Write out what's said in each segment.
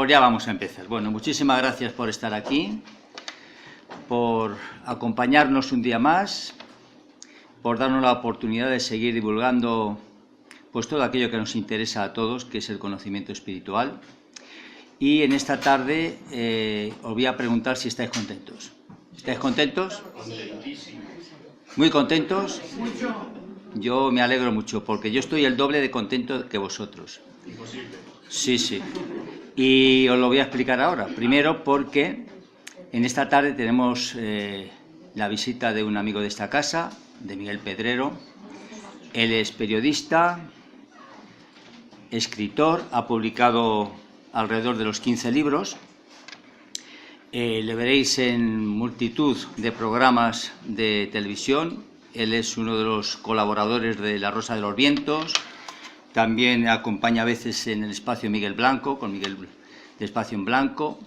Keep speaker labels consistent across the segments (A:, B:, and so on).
A: Pues ya vamos a empezar. Bueno, muchísimas gracias por estar aquí, por acompañarnos un día más, por darnos la oportunidad de seguir divulgando pues todo aquello que nos interesa a todos, que es el conocimiento espiritual. Y en esta tarde os voy a preguntar si estáis contentos. ¿Estáis contentos? ¿Muy contentos? Yo me alegro mucho, porque yo estoy el doble de contento que vosotros.
B: Imposible.
A: Sí, sí. Y os lo voy a explicar ahora. Primero porque en esta tarde tenemos la visita de un amigo de esta casa, de Miguel Pedrero. Él es periodista, escritor, ha publicado alrededor de los 15 libros. Le veréis en multitud de programas de televisión. Él es uno de los colaboradores de La Rosa de los Vientos. También acompaña a veces en el Espacio Miguel Blanco, con Miguel de Espacio en Blanco.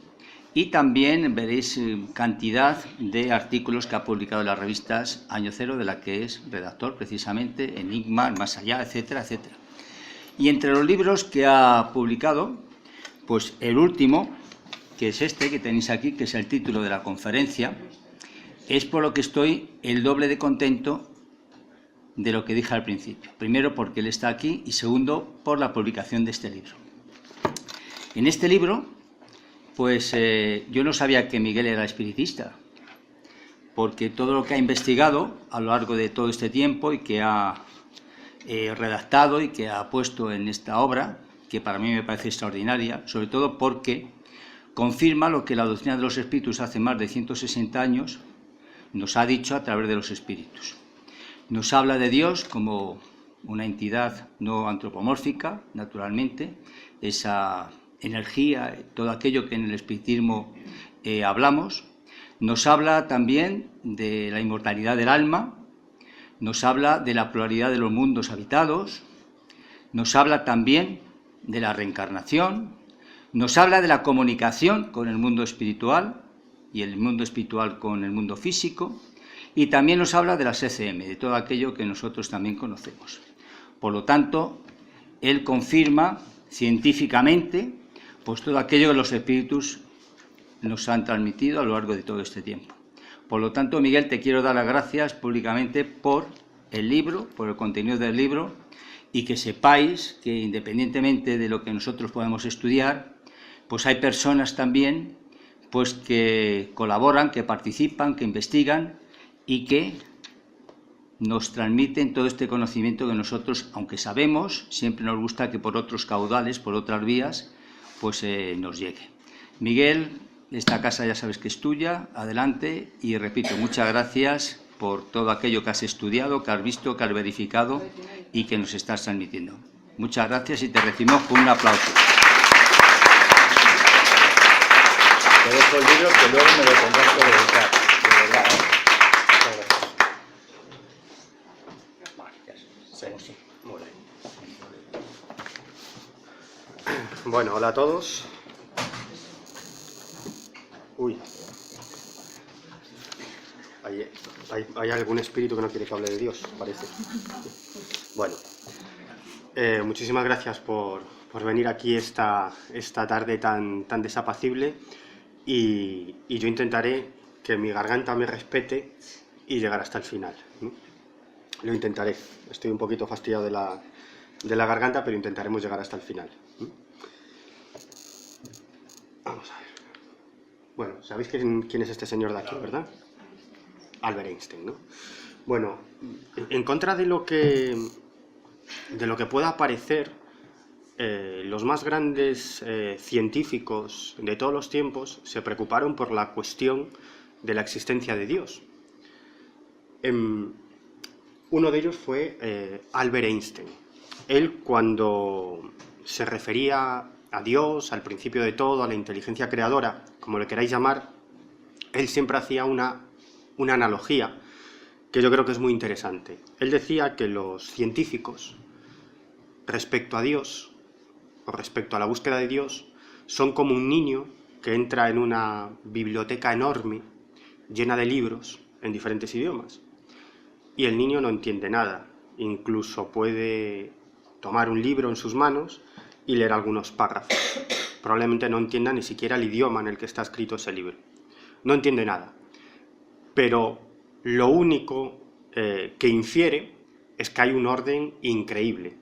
A: Y también veréis cantidad de artículos que ha publicado en las revistas Año Cero, de la que es redactor precisamente, Enigma, Más Allá, etcétera, etcétera. Y entre los libros que ha publicado, pues el último, que es este que tenéis aquí, que es el título de la conferencia, es por lo que estoy el doble de contento de lo que dije al principio. Primero, porque él está aquí, y segundo, por la publicación de este libro. En este libro, pues yo no sabía que Miguel era espiritista, porque todo lo que ha investigado a lo largo de todo este tiempo y que ha redactado y que ha puesto en esta obra, que para mí me parece extraordinaria, sobre todo porque confirma lo que la doctrina de los espíritus hace más de 160 años nos ha dicho a través de los espíritus. Nos habla de Dios como una entidad no antropomórfica, naturalmente, esa energía, todo aquello que en el espiritismo hablamos. Nos habla también de la inmortalidad del alma, nos habla de la pluralidad de los mundos habitados, nos habla también de la reencarnación, nos habla de la comunicación con el mundo espiritual y el mundo espiritual con el mundo físico, y también nos habla de las ECM, de todo aquello que nosotros también conocemos. Por lo tanto, él confirma científicamente pues todo aquello que los espíritus nos han transmitido a lo largo de todo este tiempo. Por lo tanto, Miguel, te quiero dar las gracias públicamente por el libro, por el contenido del libro, y que sepáis que independientemente de lo que nosotros podamos estudiar, pues hay personas también pues que colaboran, que participan, que investigan y que nos transmiten todo este conocimiento que nosotros, aunque sabemos, siempre nos gusta que por otros caudales, por otras vías, pues nos llegue. Miguel, esta casa ya sabes que es tuya, adelante, y repito, muchas gracias por todo aquello que has estudiado, que has visto, que has verificado y que nos estás transmitiendo. Muchas gracias y te recibimos con un aplauso.
B: Te dejo el libro que luego me lo tendrás que dedicar, de verdad, ¿eh?
C: Bueno, hola a todos. Uy. Hay algún espíritu que no quiere que hable de Dios, parece. Bueno, muchísimas gracias por venir aquí esta tarde tan desapacible, y yo intentaré que mi garganta me respete y llegar hasta el final, ¿no? Lo intentaré. Estoy un poquito fastidiado de la garganta, pero intentaremos llegar hasta el final. Vamos a ver. Bueno, sabéis quién es este señor de aquí, ¿verdad? Albert Einstein, ¿no? Bueno, en contra de lo que pueda parecer, los más grandes científicos de todos los tiempos se preocuparon por la cuestión de la existencia de Dios. Uno de ellos fue Albert Einstein. Él, cuando se refería a Dios, al principio de todo, a la inteligencia creadora, como le queráis llamar, él siempre hacía una analogía que yo creo que es muy interesante. Él decía que los científicos, respecto a Dios, o respecto a la búsqueda de Dios, son como un niño que entra en una biblioteca enorme, llena de libros, en diferentes idiomas. Y el niño no entiende nada, incluso puede tomar un libro en sus manos y leer algunos párrafos, probablemente no entienda ni siquiera el idioma en el que está escrito ese libro. No entiende nada. Pero lo único que infiere es que hay un orden increíble,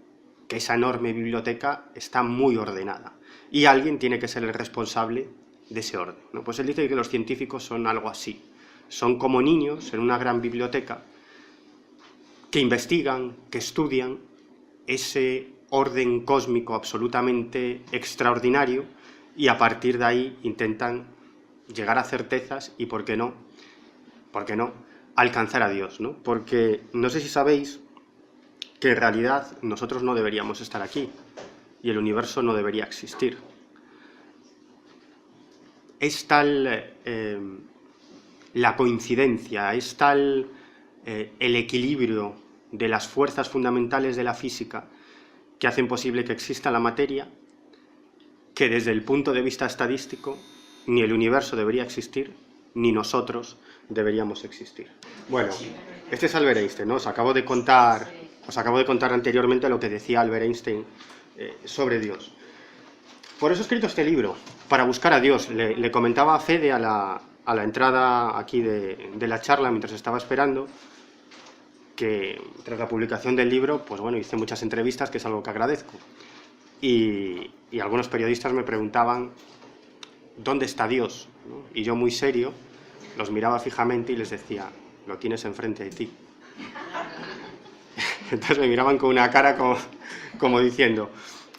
C: que esa enorme biblioteca está muy ordenada y alguien tiene que ser el responsable de ese orden, ¿no? Pues él dice que los científicos son algo así, son como niños en una gran biblioteca que investigan, que estudian ese orden cósmico absolutamente extraordinario y a partir de ahí intentan llegar a certezas y, ¿por qué no, alcanzar a Dios, ¿no? Porque no sé si sabéis que en realidad nosotros no deberíamos estar aquí y el universo no debería existir. Es tal la coincidencia, es tal el equilibrio de las fuerzas fundamentales de la física que hacen posible que exista la materia, que desde el punto de vista estadístico ni el universo debería existir, ni nosotros deberíamos existir. Bueno, este es Albert Einstein, ¿no? Os acabo de contar anteriormente lo que decía Albert Einstein sobre Dios. Por eso he escrito este libro, para buscar a Dios. Le comentaba a Fede a la entrada aquí de la charla, mientras estaba esperando, que tras la publicación del libro, pues bueno, hice muchas entrevistas, que es algo que agradezco. Y algunos periodistas me preguntaban, ¿dónde está Dios? ¿No? Y yo, muy serio, los miraba fijamente y les decía, lo tienes enfrente de ti. Entonces me miraban con una cara como diciendo,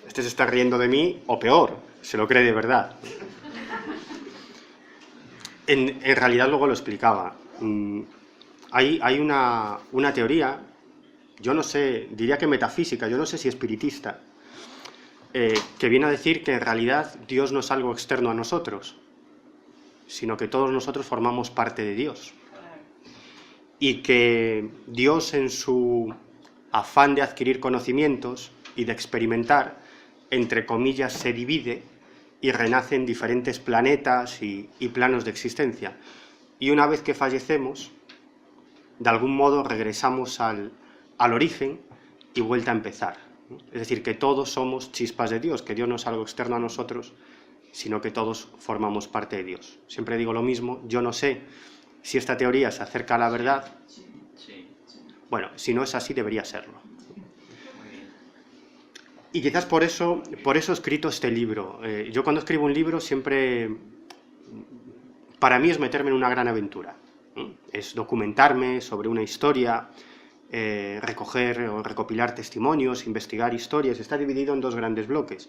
C: este se está riendo de mí, o peor, se lo cree de verdad. En realidad luego lo explicaba. Hay una teoría, yo no sé, diría que metafísica, yo no sé si espiritista, que viene a decir que en realidad Dios no es algo externo a nosotros, sino que todos nosotros formamos parte de Dios. Y que Dios, en su afán de adquirir conocimientos y de experimentar, entre comillas, se divide y renace en diferentes planetas y planos de existencia. Y una vez que fallecemos, de algún modo regresamos al origen y vuelta a empezar, ¿no? Es decir, que todos somos chispas de Dios, que Dios no es algo externo a nosotros, sino que todos formamos parte de Dios. Siempre digo lo mismo, yo no sé si esta teoría se acerca a la verdad. Bueno, si no es así, debería serlo. Y quizás por eso he escrito este libro. Yo cuando escribo un libro siempre, para mí es meterme en una gran aventura. Es documentarme sobre una historia, recoger o recopilar testimonios, investigar historias. Está dividido en dos grandes bloques.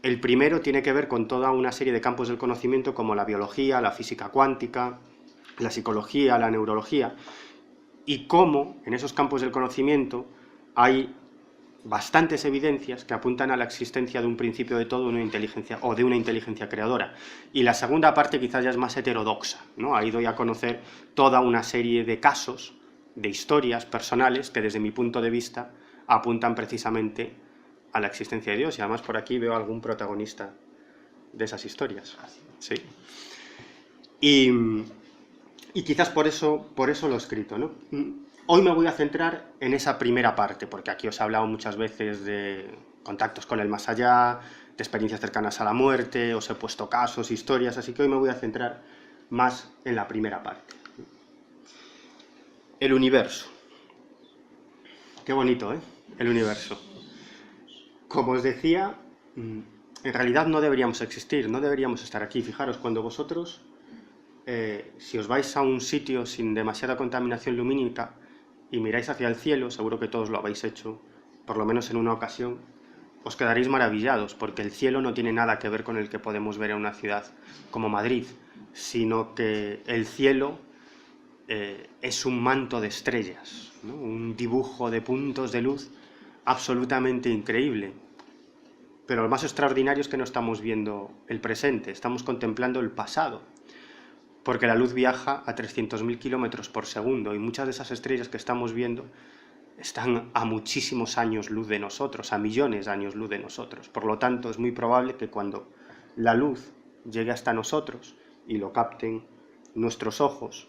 C: El primero tiene que ver con toda una serie de campos del conocimiento como la biología, la física cuántica, la psicología, la neurología, y cómo en esos campos del conocimiento hay bastantes evidencias que apuntan a la existencia de un principio de todo, de una inteligencia creadora. Y la segunda parte quizás ya es más heterodoxa, ¿no? Ahí doy a conocer toda una serie de casos, de historias personales que desde mi punto de vista apuntan precisamente a la existencia de Dios. Y además por aquí veo algún protagonista de esas historias. Sí. Y quizás por eso lo he escrito, ¿no? Hoy me voy a centrar en esa primera parte, porque aquí os he hablado muchas veces de contactos con el más allá, de experiencias cercanas a la muerte, os he puesto casos, historias, así que hoy me voy a centrar más en la primera parte. El universo. Qué bonito, ¿eh? El universo. Como os decía, en realidad no deberíamos existir, no deberíamos estar aquí. Fijaros, cuando vosotros, si os vais a un sitio sin demasiada contaminación lumínica y miráis hacia el cielo, seguro que todos lo habéis hecho, por lo menos en una ocasión, os quedaréis maravillados, porque el cielo no tiene nada que ver con el que podemos ver en una ciudad como Madrid, sino que el cielo es un manto de estrellas, ¿no? Un dibujo de puntos de luz absolutamente increíble. Pero lo más extraordinario es que no estamos viendo el presente, estamos contemplando el pasado, porque la luz viaja a 300.000 kilómetros por segundo y muchas de esas estrellas que estamos viendo están a muchísimos años luz de nosotros, a millones de años luz de nosotros. Por lo tanto, es muy probable que cuando la luz llegue hasta nosotros y lo capten nuestros ojos,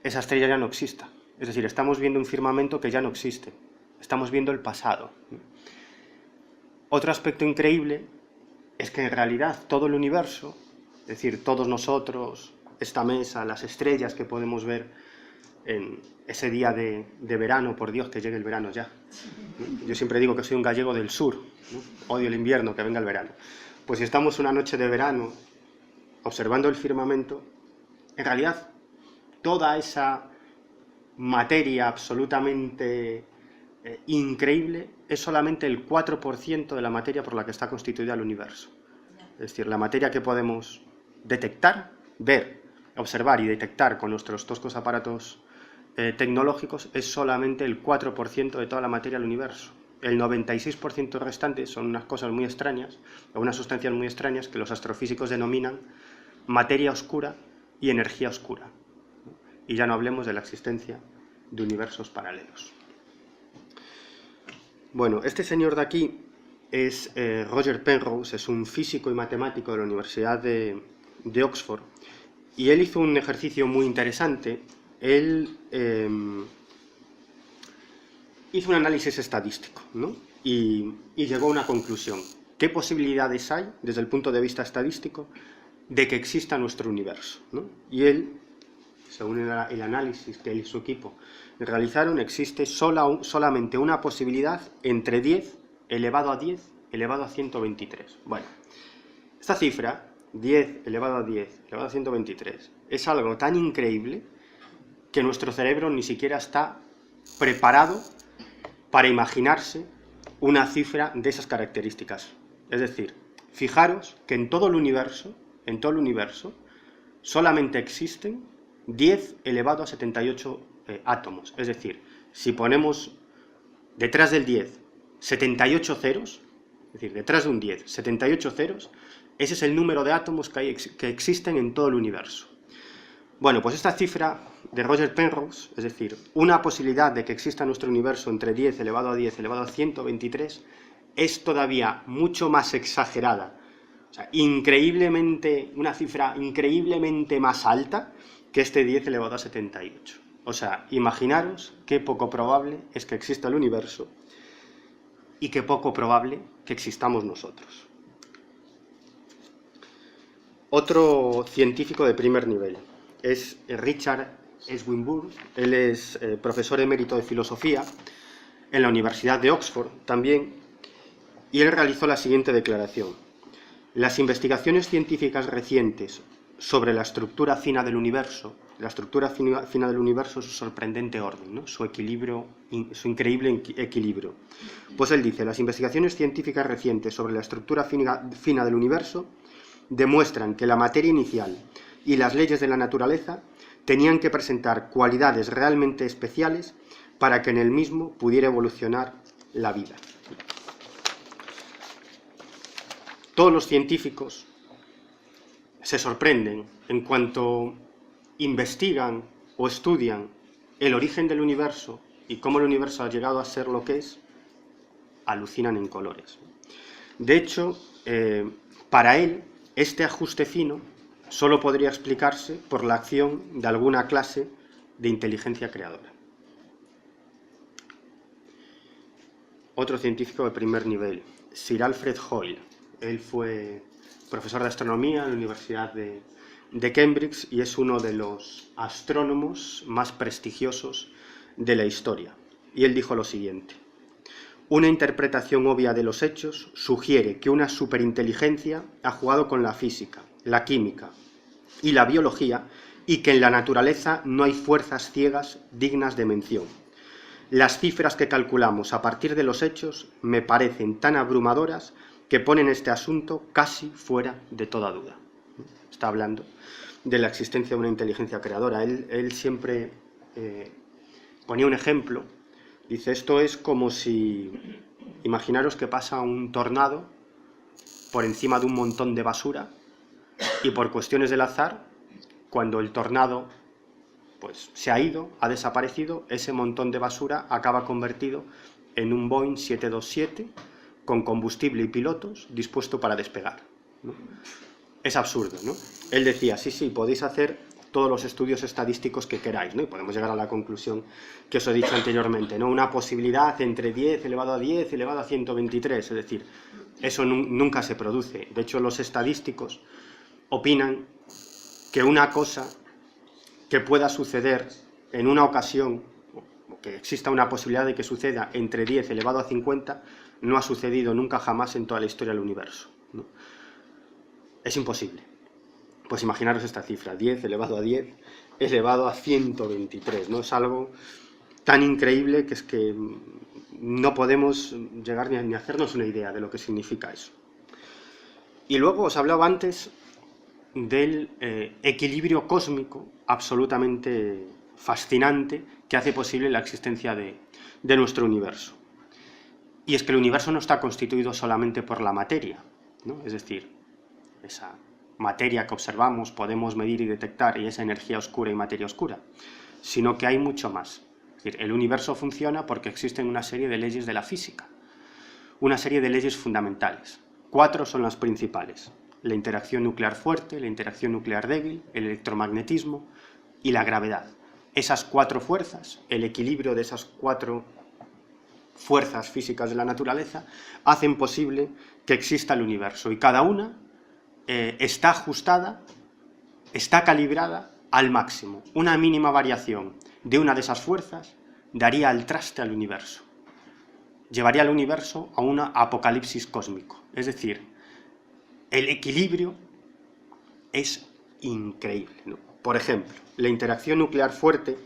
C: esa estrella ya no exista. Es decir, estamos viendo un firmamento que ya no existe. Estamos viendo el pasado. Otro aspecto increíble es que en realidad todo el universo, es decir, todos nosotros, esta mesa, las estrellas que podemos ver en ese día de verano, por Dios, que llegue el verano ya. Yo siempre digo que soy un gallego del sur, ¿no? Odio el invierno, que venga el verano. Pues si estamos una noche de verano observando el firmamento, en realidad toda esa materia absolutamente increíble es solamente el 4% de la materia por la que está constituida el universo. Es decir, la materia que podemos detectar, ver, observar y detectar con nuestros toscos aparatos tecnológicos es solamente el 4% de toda la materia del universo. El 96% restante son unas cosas muy extrañas, o unas sustancias muy extrañas que los astrofísicos denominan materia oscura y energía oscura. Y ya no hablemos de la existencia de universos paralelos. Bueno, este señor de aquí es Roger Penrose, es un físico y matemático de la Universidad de Oxford, y él hizo un ejercicio muy interesante. Él hizo un análisis estadístico, ¿no? y llegó a una conclusión. ¿Qué posibilidades hay, desde el punto de vista estadístico, de que exista nuestro universo, ¿no? Y él, según el análisis que él y su equipo realizaron, existe solamente una posibilidad entre 10 elevado a 10 elevado a 123. Bueno, esta cifra, 10 elevado a 10 elevado a 123, es algo tan increíble que nuestro cerebro ni siquiera está preparado para imaginarse una cifra de esas características. Es decir, fijaros que en todo el universo, solamente existen 10 elevado a 78 átomos. Es decir, si ponemos detrás del 10 78 ceros, es decir, detrás de un 10 78 ceros, ese es el número de átomos que existen en todo el universo. Bueno, pues esta cifra de Roger Penrose, es decir, una posibilidad de que exista nuestro universo entre 10 elevado a 10 elevado a 123, es todavía mucho más exagerada, o sea, una cifra increíblemente más alta que este 10 elevado a 78. O sea, imaginaros qué poco probable es que exista el universo y qué poco probable que existamos nosotros. Otro científico de primer nivel es Richard Swinburne. Él es profesor emérito de filosofía en la Universidad de Oxford también, y él realizó la siguiente declaración: las investigaciones científicas recientes sobre la estructura fina del universo, su sorprendente orden, ¿no? Su increíble equilibrio. Pues él dice, las investigaciones científicas recientes sobre la estructura fina del universo demuestran que la materia inicial y las leyes de la naturaleza tenían que presentar cualidades realmente especiales para que en el mismo pudiera evolucionar la vida. Todos los científicos se sorprenden en cuanto investigan o estudian el origen del universo y cómo el universo ha llegado a ser lo que es, alucinan en colores. De hecho, para él, este ajuste fino solo podría explicarse por la acción de alguna clase de inteligencia creadora. Otro científico de primer nivel, Sir Alfred Hoyle. Él fue profesor de astronomía en la Universidad de Cambridge y es uno de los astrónomos más prestigiosos de la historia. Y él dijo lo siguiente: una interpretación obvia de los hechos sugiere que una superinteligencia ha jugado con la física, la química y la biología, y que en la naturaleza no hay fuerzas ciegas dignas de mención. Las cifras que calculamos a partir de los hechos me parecen tan abrumadoras que ponen este asunto casi fuera de toda duda. Está hablando de la existencia de una inteligencia creadora. Él siempre ponía un ejemplo. Dice, esto es como si, imaginaros que pasa un tornado por encima de un montón de basura y por cuestiones del azar, cuando el tornado pues, se ha ido, ha desaparecido, ese montón de basura acaba convertido en un Boeing 727 con combustible y pilotos dispuesto para despegar, ¿no? Es absurdo, ¿no? Él decía, sí, podéis hacer todos los estudios estadísticos que queráis, ¿no? Y podemos llegar a la conclusión que os he dicho anteriormente, ¿no? Una posibilidad entre 10 elevado a 10 elevado a 123, es decir, Eso nunca se produce. De hecho, los estadísticos opinan que una cosa que pueda suceder en una ocasión, o que exista una posibilidad de que suceda entre 10 elevado a 50, no ha sucedido nunca jamás en toda la historia del universo, ¿no? Es imposible. Pues imaginaros esta cifra, 10 elevado a 10 elevado a 123, ¿no? Es algo tan increíble que es que no podemos llegar ni a hacernos una idea de lo que significa eso. Y luego os hablaba antes del equilibrio cósmico absolutamente fascinante que hace posible la existencia de nuestro universo. Y es que el universo no está constituido solamente por la materia, ¿no? Es decir, esa materia que observamos, podemos medir y detectar, y esa energía oscura y materia oscura, sino que hay mucho más. Es decir, el universo funciona porque existen una serie de leyes de la física, una serie de leyes fundamentales. 4 son las principales: la interacción nuclear fuerte, la interacción nuclear débil, el electromagnetismo y la gravedad. Esas 4 fuerzas, el equilibrio de esas 4 fuerzas físicas de la naturaleza, hacen posible que exista el universo, y cada una está ajustada, está calibrada al máximo. Una mínima variación de una de esas fuerzas daría al traste al universo, llevaría al universo a un apocalipsis cósmico. Es decir, el equilibrio es increíble, ¿no? Por ejemplo, la interacción nuclear fuerte,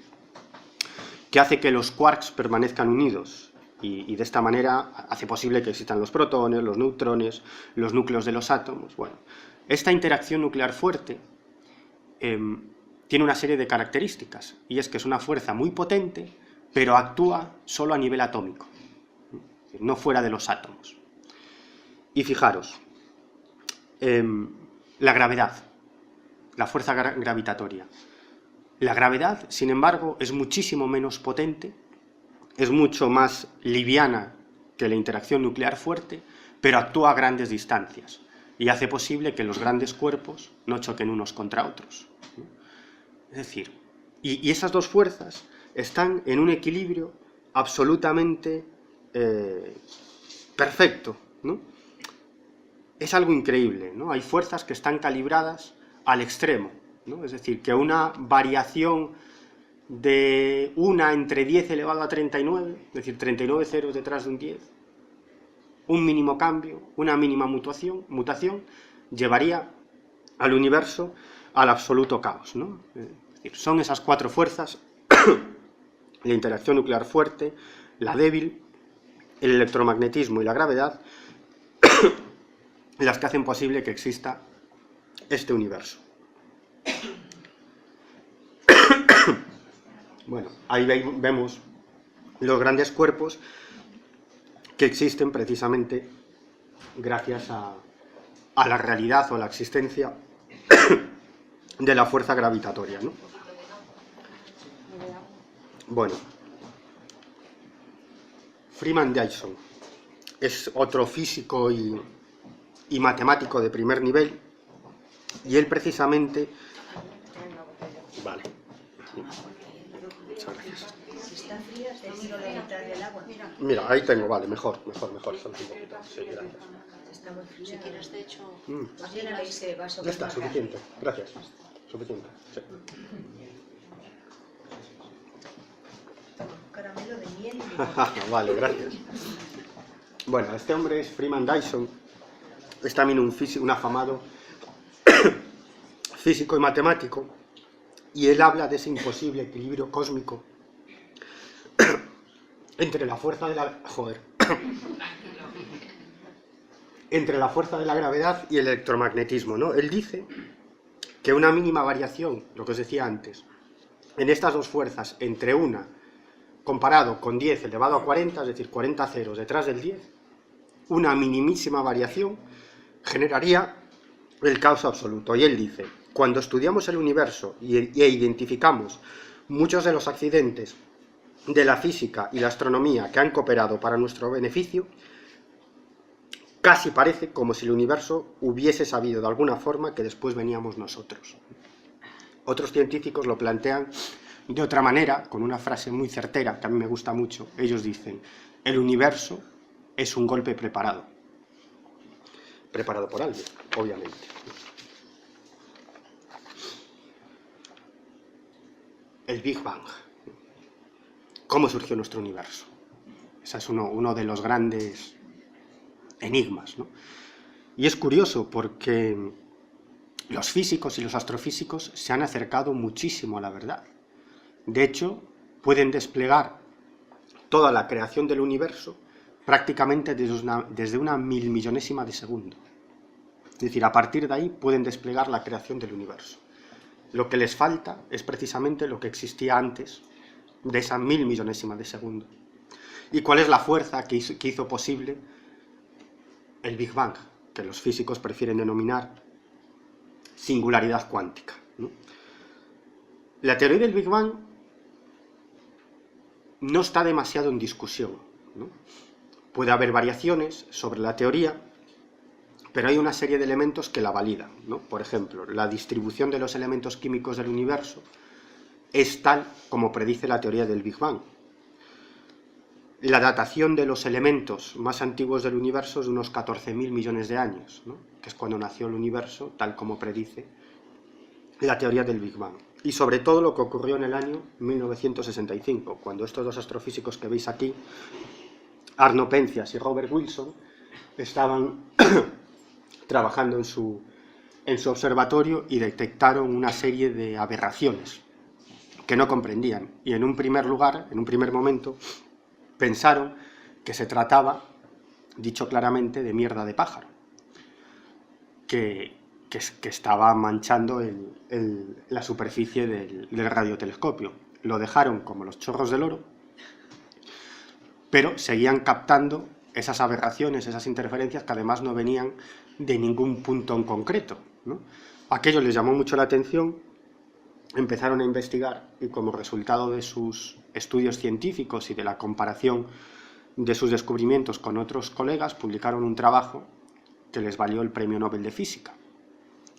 C: que hace que los quarks permanezcan unidos, y de esta manera hace posible que existan los protones, los neutrones, los núcleos de los átomos. Bueno, esta interacción nuclear fuerte tiene una serie de características, y es que es una fuerza muy potente, pero actúa solo a nivel atómico, no fuera de los átomos. Y fijaros, la gravedad, la fuerza gravitatoria. La gravedad, sin embargo, es muchísimo menos potente, es mucho más liviana que la interacción nuclear fuerte, pero actúa a grandes distancias y hace posible que los grandes cuerpos no choquen unos contra otros, ¿no? Es decir, y esas dos fuerzas están en un equilibrio absolutamente perfecto, ¿no? Es algo increíble, ¿no? Hay fuerzas que están calibradas al extremo, ¿no? Es decir, que una variación de una entre 10 elevado a 39, es decir, 39 ceros detrás de un 10, un mínimo cambio, una mínima mutación, llevaría al universo al absoluto caos, ¿no? Es decir, son esas 4 fuerzas, la interacción nuclear fuerte, la débil, el electromagnetismo y la gravedad, las que hacen posible que exista este universo. Bueno, ahí vemos los grandes cuerpos que existen precisamente gracias a la realidad o a la existencia de la fuerza gravitatoria, ¿no? Bueno, Freeman Dyson es otro físico y matemático de primer nivel, y él precisamente... Vale. Muchas gracias.
D: Si está fría, te miro la mitad del agua.
C: Mira, ahí tengo, vale, mejor. Solo un poquito. Sí, gracias.
D: Está muy fría. Si quieres, de hecho,
C: Mm.
D: llena ese vaso.
C: Ya está, suficiente. Gracias. Suficiente. Sí.
D: Caramelo de miel y limón.
C: Vale, gracias. Bueno, este hombre es Freeman Dyson, es también un afamado físico y matemático, y él habla de ese imposible equilibrio cósmico entre la fuerza de la... entre la fuerza de la gravedad y el electromagnetismo, ¿no? Él dice que una mínima variación, lo que os decía antes, en estas dos fuerzas, entre una comparado con 10 elevado a 40, es decir, 40 ceros detrás del 10, una minimísima variación generaría el caos absoluto. Y él dice, cuando estudiamos el universo e identificamos muchos de los accidentes de la física y la astronomía que han cooperado para nuestro beneficio, casi parece como si el universo hubiese sabido de alguna forma que después veníamos nosotros. Otros científicos lo plantean de otra manera, con una frase muy certera, que a mí me gusta mucho. Ellos dicen, el universo es un golpe preparado. preparado por alguien, obviamente. El Big Bang. ¿Cómo surgió nuestro universo? Ese es uno de los grandes enigmas, ¿no? Y es curioso porque los físicos y los astrofísicos se han acercado muchísimo a la verdad. De hecho, pueden desplegar toda la creación del universo prácticamente desde una milmillonésima de segundo. Es decir, a partir de ahí pueden desplegar la creación del universo. Lo que les falta es precisamente lo que existía antes de esa milmillonésima de segundo. ¿Y cuál es la fuerza que hizo posible el Big Bang, que los físicos prefieren denominar singularidad cuántica, ¿no? La teoría del Big Bang no está demasiado en discusión, ¿no? Puede haber variaciones sobre la teoría, pero hay una serie de elementos que la validan, ¿no? Por ejemplo, la distribución de los elementos químicos del universo es tal como predice la teoría del Big Bang. La datación de los elementos más antiguos del universo es de unos 14.000 millones de años, ¿no? Que es cuando nació el universo, tal como predice la teoría del Big Bang. Y sobre todo lo que ocurrió en el año 1965, cuando estos dos astrofísicos que veis aquí, Arno Penzias y Robert Wilson, estaban trabajando en su observatorio y detectaron una serie de aberraciones que no comprendían. Y en un primer lugar, en un primer momento, pensaron que se trataba, dicho claramente, de mierda de pájaro, que estaba manchando la superficie del radiotelescopio. Lo dejaron como los chorros del oro, pero seguían captando esas aberraciones, esas interferencias que además no venían de ningún punto en concreto, ¿no? Aquello les llamó mucho la atención, empezaron a investigar y como resultado de sus estudios científicos y de la comparación de sus descubrimientos con otros colegas, publicaron un trabajo que les valió el Premio Nobel de Física.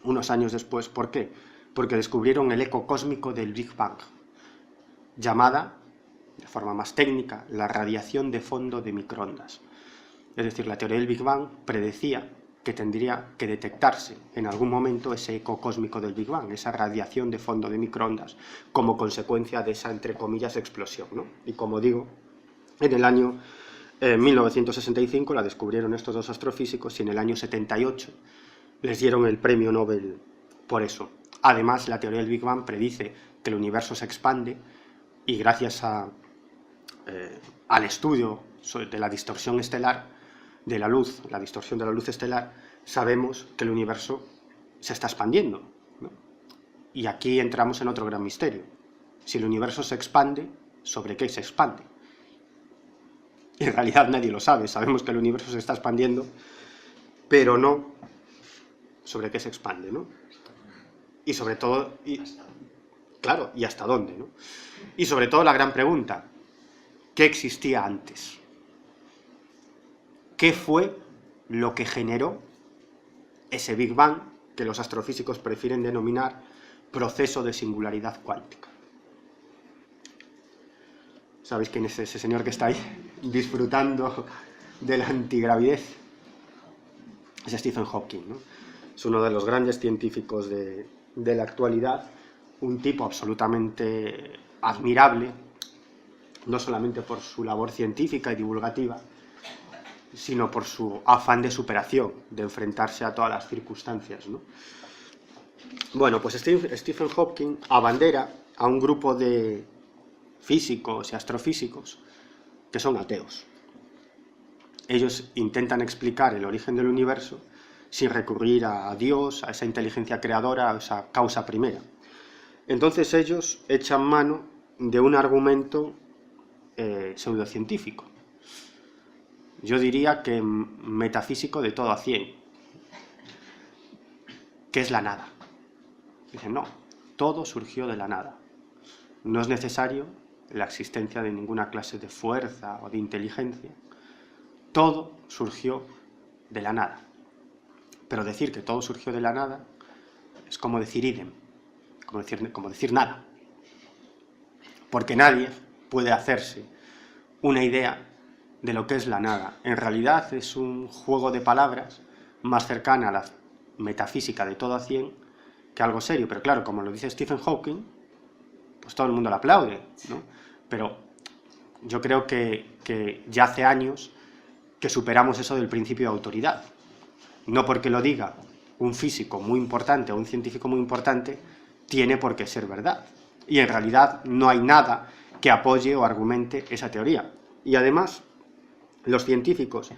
C: Unos años después, ¿por qué? Porque descubrieron el eco cósmico del Big Bang, llamada, de forma más técnica, la radiación de fondo de microondas. Es decir, la teoría del Big Bang predecía que tendría que detectarse en algún momento ese eco cósmico del Big Bang, esa radiación de fondo de microondas, como consecuencia de esa, entre comillas, explosión, ¿no? Y como digo, en el año 1965 la descubrieron estos dos astrofísicos y en el año 78 les dieron el premio Nobel por eso. Además, la teoría del Big Bang predice que el universo se expande y gracias al estudio de la distorsión estelar de la luz, la distorsión de la luz estelar, sabemos que el universo se está expandiendo, ¿no? Y aquí entramos en otro gran misterio. Si el universo se expande, ¿sobre qué se expande? En realidad nadie lo sabe. Sabemos que el universo se está expandiendo, pero no sobre qué se expande, ¿no? Y sobre todo, claro, ¿y hasta dónde, no? Y sobre todo la gran pregunta, ¿qué existía antes? ¿Qué fue lo que generó ese Big Bang que los astrofísicos prefieren denominar proceso de singularidad cuántica? ¿Sabéis quién es ese señor que está ahí disfrutando de la antigravidez? Es Stephen Hawking, ¿no? Es uno de los grandes científicos de la actualidad, un tipo absolutamente admirable, no solamente por su labor científica y divulgativa, sino por su afán de superación, de enfrentarse a todas las circunstancias, ¿no? Bueno, pues Stephen Hawking abandera a un grupo de físicos y astrofísicos que son ateos. Ellos intentan explicar el origen del universo sin recurrir a Dios, a esa inteligencia creadora, a esa causa primera. Entonces ellos echan mano de un argumento pseudocientífico. Yo diría que metafísico de todo a 100, que es la nada. Dicen, no, todo surgió de la nada. No es necesario la existencia de ninguna clase de fuerza o de inteligencia. Todo surgió de la nada. Pero decir que todo surgió de la nada es como decir idem, como decir nada. Porque nadie puede hacerse una idea de lo que es la nada. En realidad es un juego de palabras más cercana a la metafísica de todo a 100 que algo serio. Pero claro, como lo dice Stephen Hawking, pues todo el mundo lo aplaude, ¿no? Pero yo creo que ya hace años que superamos eso del principio de autoridad. No porque lo diga un físico muy importante o un científico muy importante, tiene por qué ser verdad. Y en realidad no hay nada que apoye o argumente esa teoría. Y además, los científicos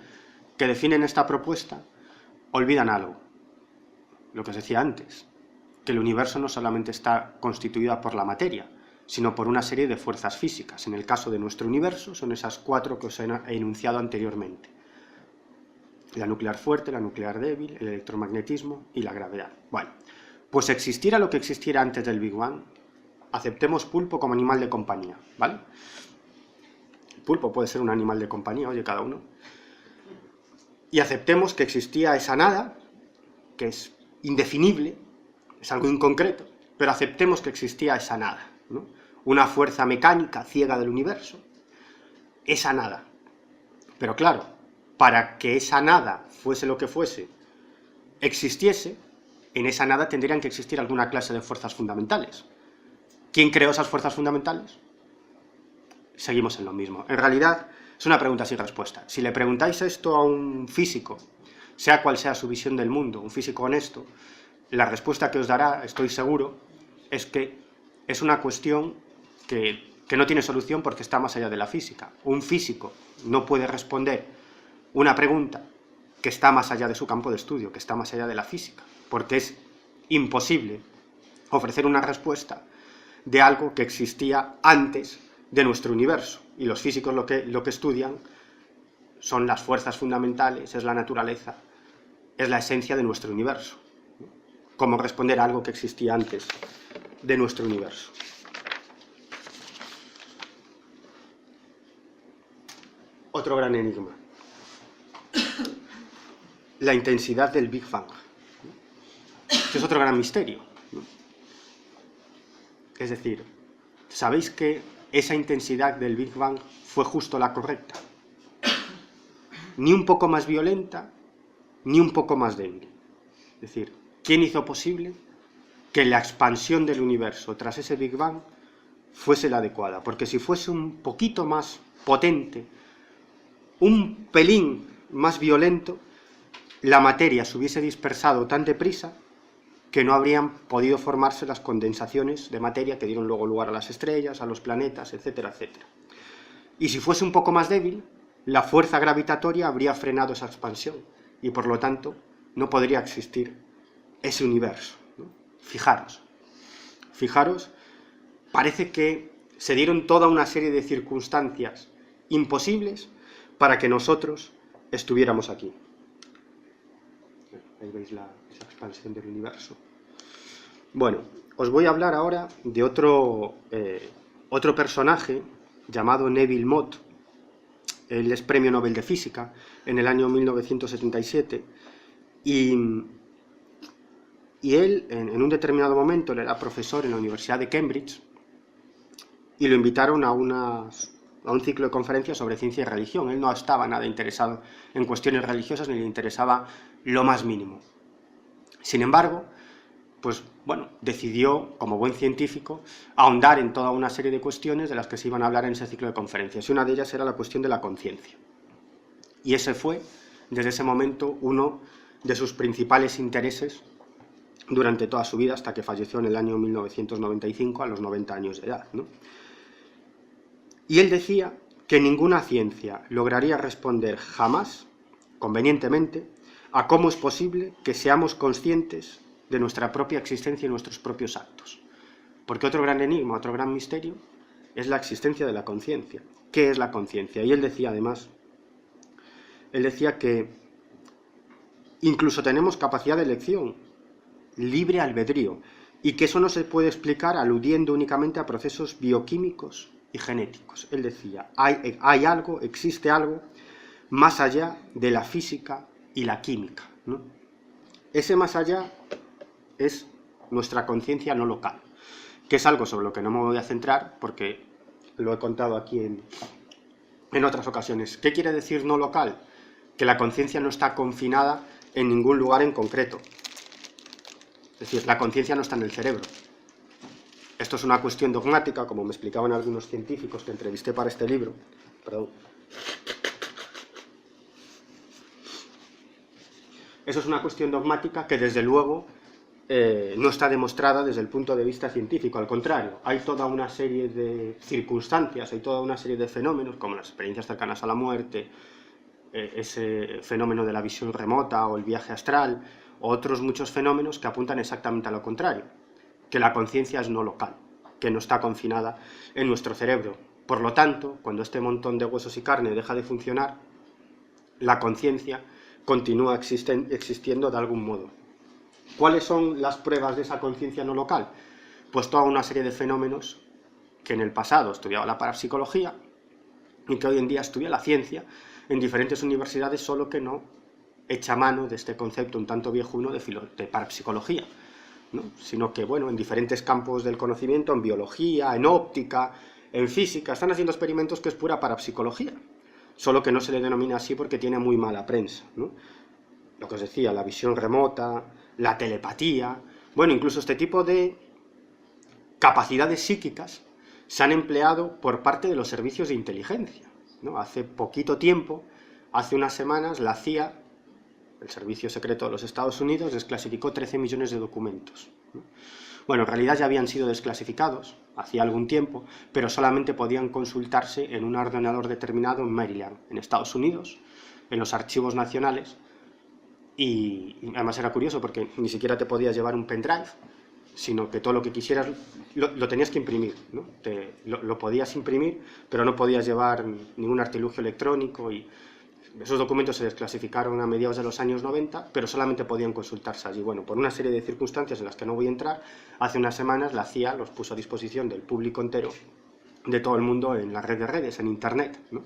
C: que definen esta propuesta olvidan algo, lo que os decía antes, que el universo no solamente está constituido por la materia, sino por una serie de fuerzas físicas. En el caso de nuestro universo son esas 4 que os he enunciado anteriormente: la nuclear fuerte, la nuclear débil, el electromagnetismo y la gravedad. Bueno, pues existiera lo que existiera antes del Big Bang, aceptemos pulpo como animal de compañía, ¿vale? El pulpo puede ser un animal de compañía, oye, cada uno. Y aceptemos que existía esa nada, que es indefinible, es algo inconcreto, pero aceptemos que existía esa nada, ¿no? Una fuerza mecánica ciega del universo, esa nada. Pero claro, para que esa nada fuese lo que fuese, existiese, en esa nada tendrían que existir alguna clase de fuerzas fundamentales. ¿Quién creó esas fuerzas fundamentales? Seguimos en lo mismo. En realidad, es una pregunta sin respuesta. Si le preguntáis esto a un físico, sea cual sea su visión del mundo, un físico honesto, la respuesta que os dará, estoy seguro, es que es una cuestión que no tiene solución porque está más allá de la física. Un físico no puede responder una pregunta que está más allá de su campo de estudio, que está más allá de la física, porque es imposible ofrecer una respuesta de algo que existía antes de nuestro universo. Y los físicos lo que estudian son las fuerzas fundamentales, es la naturaleza, es la esencia de nuestro universo. Cómo responder a algo que existía antes de nuestro universo. Otro gran enigma: la intensidad del Big Bang. Este es otro gran misterio, ¿no? Es decir, ¿sabéis que esa intensidad del Big Bang fue justo la correcta? Ni un poco más violenta, ni un poco más débil. Es decir, ¿quién hizo posible que la expansión del universo tras ese Big Bang fuese la adecuada? Porque si fuese un poquito más potente, un pelín más violento, la materia se hubiese dispersado tan deprisa que no habrían podido formarse las condensaciones de materia que dieron luego lugar a las estrellas, a los planetas, etcétera, etcétera. Y si fuese un poco más débil, la fuerza gravitatoria habría frenado esa expansión y por lo tanto no podría existir ese universo, ¿no? Fijaros, parece que se dieron toda una serie de circunstancias imposibles para que nosotros estuviéramos aquí. Ahí veis esa expansión del universo. Bueno, os voy a hablar ahora de otro personaje llamado Neville Mott. Él es premio Nobel de Física en el año 1977 y él, en un determinado momento, él era profesor en la Universidad de Cambridge y lo invitaron a un ciclo de conferencias sobre ciencia y religión. Él no estaba nada interesado en cuestiones religiosas ni le interesaba lo más mínimo. Sin embargo, pues bueno, decidió, como buen científico, ahondar en toda una serie de cuestiones de las que se iban a hablar en ese ciclo de conferencias, y una de ellas era la cuestión de la conciencia. Y ese fue, desde ese momento, uno de sus principales intereses durante toda su vida, hasta que falleció en el año 1995, a los 90 años de edad, ¿no? Y él decía que ninguna ciencia lograría responder jamás, convenientemente, a cómo es posible que seamos conscientes de nuestra propia existencia y nuestros propios actos. Porque otro gran enigma, otro gran misterio, es la existencia de la conciencia. ¿Qué es la conciencia? Y él decía, además, que incluso tenemos capacidad de elección, libre albedrío, y que eso no se puede explicar aludiendo únicamente a procesos bioquímicos y genéticos. Él decía, hay algo, existe algo más allá de la física y la química, ¿no? Ese más allá es nuestra conciencia no local, que es algo sobre lo que no me voy a centrar porque lo he contado aquí en otras ocasiones. ¿Qué quiere decir no local? Que la conciencia no está confinada en ningún lugar en concreto. Es decir, la conciencia no está en el cerebro. Esto es una cuestión dogmática, como me explicaban algunos científicos que entrevisté para este libro. Perdón. Eso es una cuestión dogmática que, desde luego, no está demostrada desde el punto de vista científico. Al contrario, hay toda una serie de circunstancias, hay toda una serie de fenómenos, como las experiencias cercanas a la muerte, ese fenómeno de la visión remota o el viaje astral, o otros muchos fenómenos que apuntan exactamente a lo contrario, que la conciencia es no local, que no está confinada en nuestro cerebro. Por lo tanto, cuando este montón de huesos y carne deja de funcionar, la conciencia continúa existiendo de algún modo. ¿Cuáles son las pruebas de esa conciencia no local? Pues toda una serie de fenómenos que en el pasado estudiaba la parapsicología y que hoy en día estudia la ciencia en diferentes universidades, solo que no echa mano de este concepto un tanto viejuno de parapsicología, ¿no? Sino que, bueno, en diferentes campos del conocimiento, en biología, en óptica, en física, están haciendo experimentos que es pura parapsicología, solo que no se le denomina así porque tiene muy mala prensa, ¿no? Lo que os decía, la visión remota, la telepatía, bueno, incluso este tipo de capacidades psíquicas se han empleado por parte de los servicios de inteligencia, ¿no? Hace poquito tiempo, hace unas semanas, la CIA, el Servicio Secreto de los Estados Unidos, desclasificó 13 millones de documentos, ¿no? Bueno, en realidad ya habían sido desclasificados hacía algún tiempo, pero solamente podían consultarse en un ordenador determinado en Maryland, en Estados Unidos, en los archivos nacionales, y además era curioso porque ni siquiera te podías llevar un pendrive, sino que todo lo que quisieras lo tenías que imprimir, ¿no? Lo podías imprimir, pero no podías llevar ningún artilugio electrónico, y esos documentos se desclasificaron a mediados de los años 90, pero solamente podían consultarse allí. Bueno, por una serie de circunstancias en las que no voy a entrar, hace unas semanas la CIA los puso a disposición del público entero, de todo el mundo, en la red de redes, en Internet, ¿no?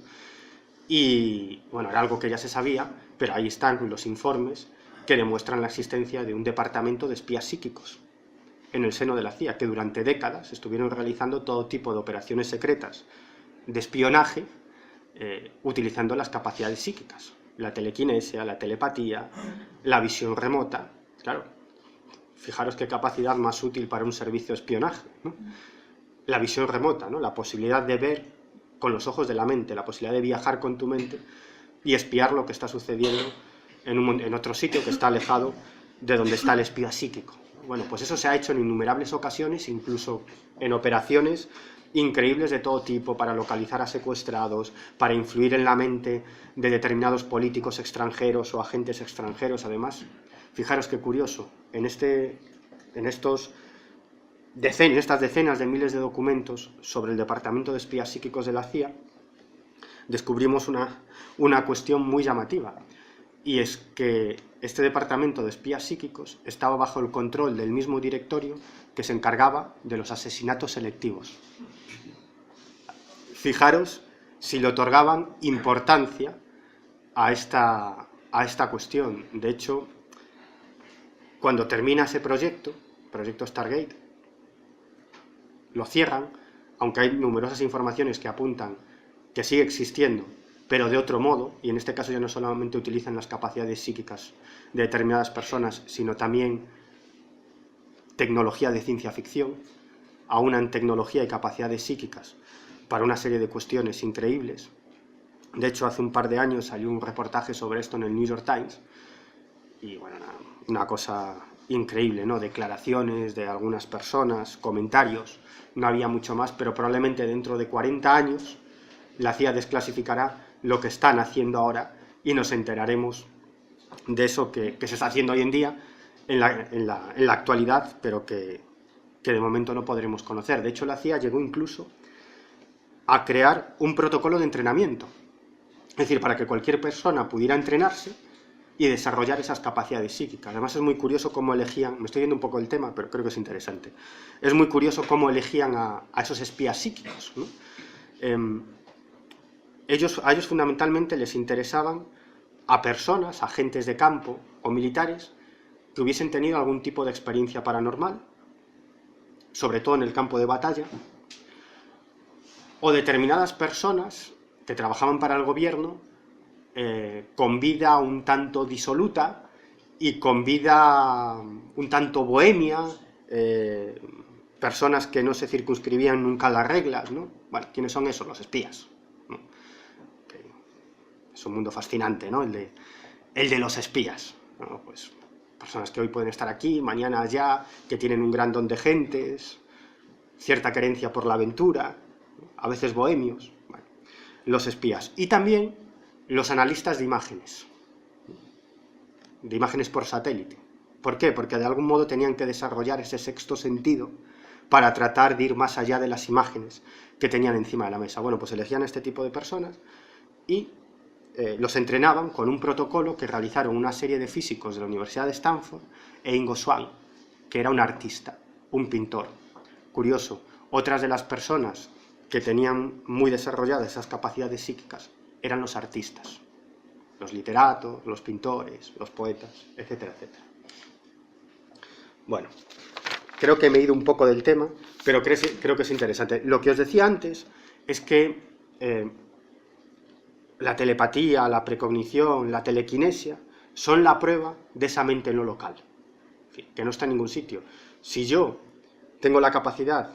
C: Y, bueno, era algo que ya se sabía, pero ahí están los informes que demuestran la existencia de un departamento de espías psíquicos en el seno de la CIA, que durante décadas estuvieron realizando todo tipo de operaciones secretas de espionaje, utilizando las capacidades psíquicas, la telequinesia, la telepatía, la visión remota. Claro, fijaros qué capacidad más útil para un servicio de espionaje, ¿no? La visión remota, ¿no? La posibilidad de ver con los ojos de la mente, la posibilidad de viajar con tu mente y espiar lo que está sucediendo en otro sitio que está alejado de donde está el espía psíquico. Bueno, pues eso se ha hecho en innumerables ocasiones, incluso en operaciones increíbles de todo tipo, para localizar a secuestrados, para influir en la mente de determinados políticos extranjeros o agentes extranjeros. Además, fijaros qué curioso, en estas decenas de miles de documentos sobre el Departamento de Espías Psíquicos de la CIA, descubrimos una cuestión muy llamativa, y es que este departamento de espías psíquicos estaba bajo el control del mismo directorio que se encargaba de los asesinatos selectivos. Fijaros si le otorgaban importancia a esta cuestión. De hecho, cuando termina ese proyecto Stargate, lo cierran, aunque hay numerosas informaciones que apuntan que sigue existiendo, pero de otro modo, y en este caso ya no solamente utilizan las capacidades psíquicas de determinadas personas, sino también tecnología de ciencia ficción, aunan tecnología y capacidades psíquicas para una serie de cuestiones increíbles. De hecho, hace un par de años salió un reportaje sobre esto en el New York Times, y bueno, una cosa increíble, ¿no? Declaraciones de algunas personas, comentarios, no había mucho más, pero probablemente dentro de 40 años la CIA desclasificará lo que están haciendo ahora y nos enteraremos de eso que se está haciendo hoy en día, en la actualidad, pero que de momento no podremos conocer. De hecho, la CIA llegó incluso a crear un protocolo de entrenamiento, es decir, para que cualquier persona pudiera entrenarse y desarrollar esas capacidades psíquicas. Además, es muy curioso cómo elegían, me estoy yendo un poco del tema, pero creo que es interesante, es muy curioso cómo elegían a esos espías psíquicos, ¿no? A ellos fundamentalmente les interesaban a personas, agentes de campo o militares que hubiesen tenido algún tipo de experiencia paranormal, sobre todo en el campo de batalla, o determinadas personas que trabajaban para el gobierno con vida un tanto disoluta y con vida un tanto bohemia, personas que no se circunscribían nunca a las reglas, ¿no? Bueno, ¿quiénes son esos? Los espías, ¿no? Es un mundo fascinante, ¿no? El de los espías, ¿no? Pues personas que hoy pueden estar aquí, mañana allá, que tienen un gran don de gentes, cierta querencia por la aventura, ¿no? A veces bohemios. Bueno, los espías. Y también los analistas de imágenes por satélite. ¿Por qué? Porque de algún modo tenían que desarrollar ese sexto sentido para tratar de ir más allá de las imágenes que tenían encima de la mesa. Bueno, pues elegían a este tipo de personas y los entrenaban con un protocolo que realizaron una serie de físicos de la Universidad de Stanford e Ingo Swann, que era un artista, un pintor. Curioso, otras de las personas que tenían muy desarrolladas esas capacidades psíquicas eran los artistas, los literatos, los pintores, los poetas, etcétera, etcétera. Bueno, creo que me he ido un poco del tema, pero creo que es interesante. Lo que os decía antes es que la telepatía, la precognición, la telequinesia son la prueba de esa mente no local, que no está en ningún sitio. Si yo tengo la capacidad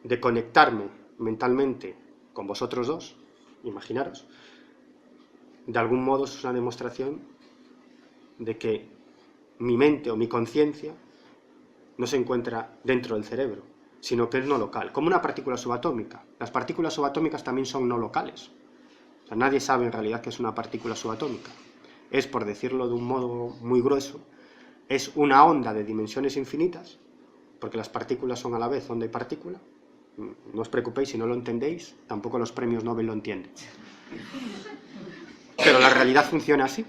C: de conectarme mentalmente con vosotros dos, imaginaros, de algún modo es una demostración de que mi mente o mi conciencia no se encuentra dentro del cerebro, sino que es no local, como una partícula subatómica. Las partículas subatómicas también son no locales. O sea, nadie sabe en realidad qué es una partícula subatómica. Es, por decirlo de un modo muy grueso, es una onda de dimensiones infinitas, porque las partículas son a la vez onda y partícula. No os preocupéis si no lo entendéis, tampoco los premios Nobel lo entienden. Pero la realidad funciona así.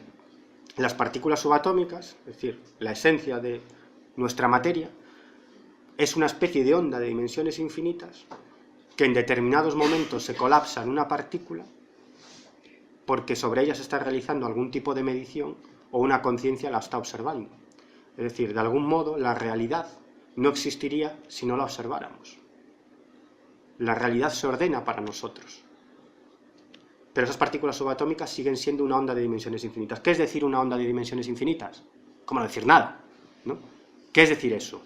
C: Las partículas subatómicas, es decir, la esencia de nuestra materia, es una especie de onda de dimensiones infinitas que en determinados momentos se colapsa en una partícula porque sobre ella se está realizando algún tipo de medición o una conciencia la está observando. Es decir, de algún modo la realidad no existiría si no la observáramos. La realidad se ordena para nosotros. Pero esas partículas subatómicas siguen siendo una onda de dimensiones infinitas. ¿Qué es decir una onda de dimensiones infinitas? Como no decir nada, ¿no? ¿Qué es decir eso?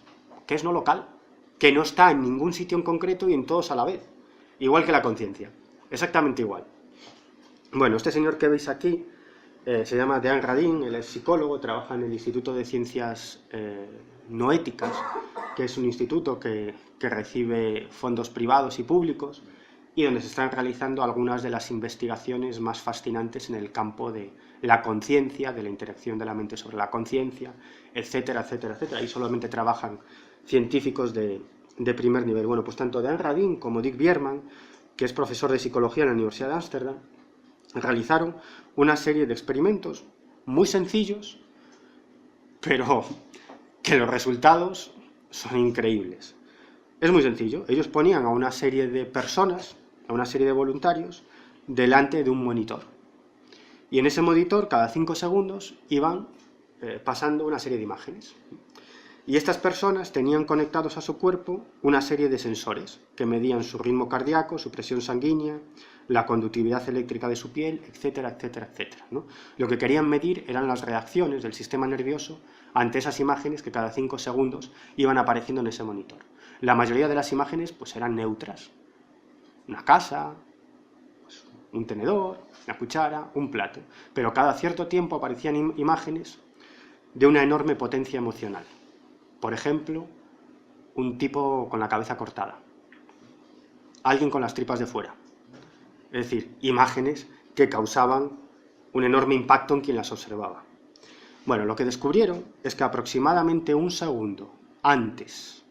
C: Que es no local, que no está en ningún sitio en concreto y en todos a la vez. Igual que la conciencia, exactamente igual. Bueno, este señor que veis aquí se llama Dan Radin, él es psicólogo, trabaja en el Instituto de Ciencias No Éticas, que es un instituto que recibe fondos privados y públicos y donde se están realizando algunas de las investigaciones más fascinantes en el campo de la conciencia, de la interacción de la mente sobre la conciencia, etcétera, etcétera, etcétera. Ahí solamente trabajan científicos de primer nivel. Bueno, pues tanto Dan Radin como Dick Bierman, que es profesor de psicología en la Universidad de Ámsterdam, realizaron una serie de experimentos muy sencillos, pero que los resultados son increíbles. Es muy sencillo. Ellos ponían a una serie de personas, a una serie de voluntarios, delante de un monitor. Y en ese monitor, cada 5 segundos, iban pasando una serie de imágenes. Y estas personas tenían conectados a su cuerpo una serie de sensores que medían su ritmo cardíaco, su presión sanguínea, la conductividad eléctrica de su piel, etcétera, etcétera, etcétera, ¿no? Lo que querían medir eran las reacciones del sistema nervioso ante esas imágenes que cada 5 segundos iban apareciendo en ese monitor. La mayoría de las imágenes pues eran neutras. Una casa, pues, un tenedor, una cuchara, un plato. Pero cada cierto tiempo aparecían imágenes de una enorme potencia emocional. Por ejemplo, un tipo con la cabeza cortada, alguien con las tripas de fuera. Es decir, imágenes que causaban un enorme impacto en quien las observaba. Bueno, lo que descubrieron es que aproximadamente un segundo antes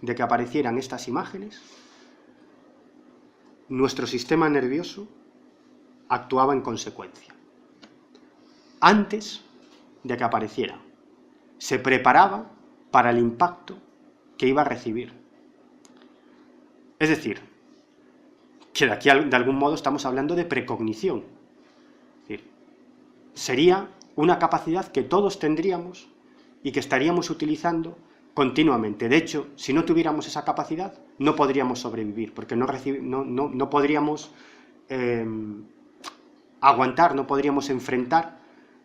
C: de que aparecieran estas imágenes, nuestro sistema nervioso actuaba en consecuencia. Antes de que aparecieran, se preparaba para el impacto que iba a recibir. Es decir, que de aquí de algún modo estamos hablando de precognición. Es decir, sería una capacidad que todos tendríamos y que estaríamos utilizando continuamente. De hecho, si no tuviéramos esa capacidad, no podríamos sobrevivir, porque no podríamos aguantar, no podríamos enfrentar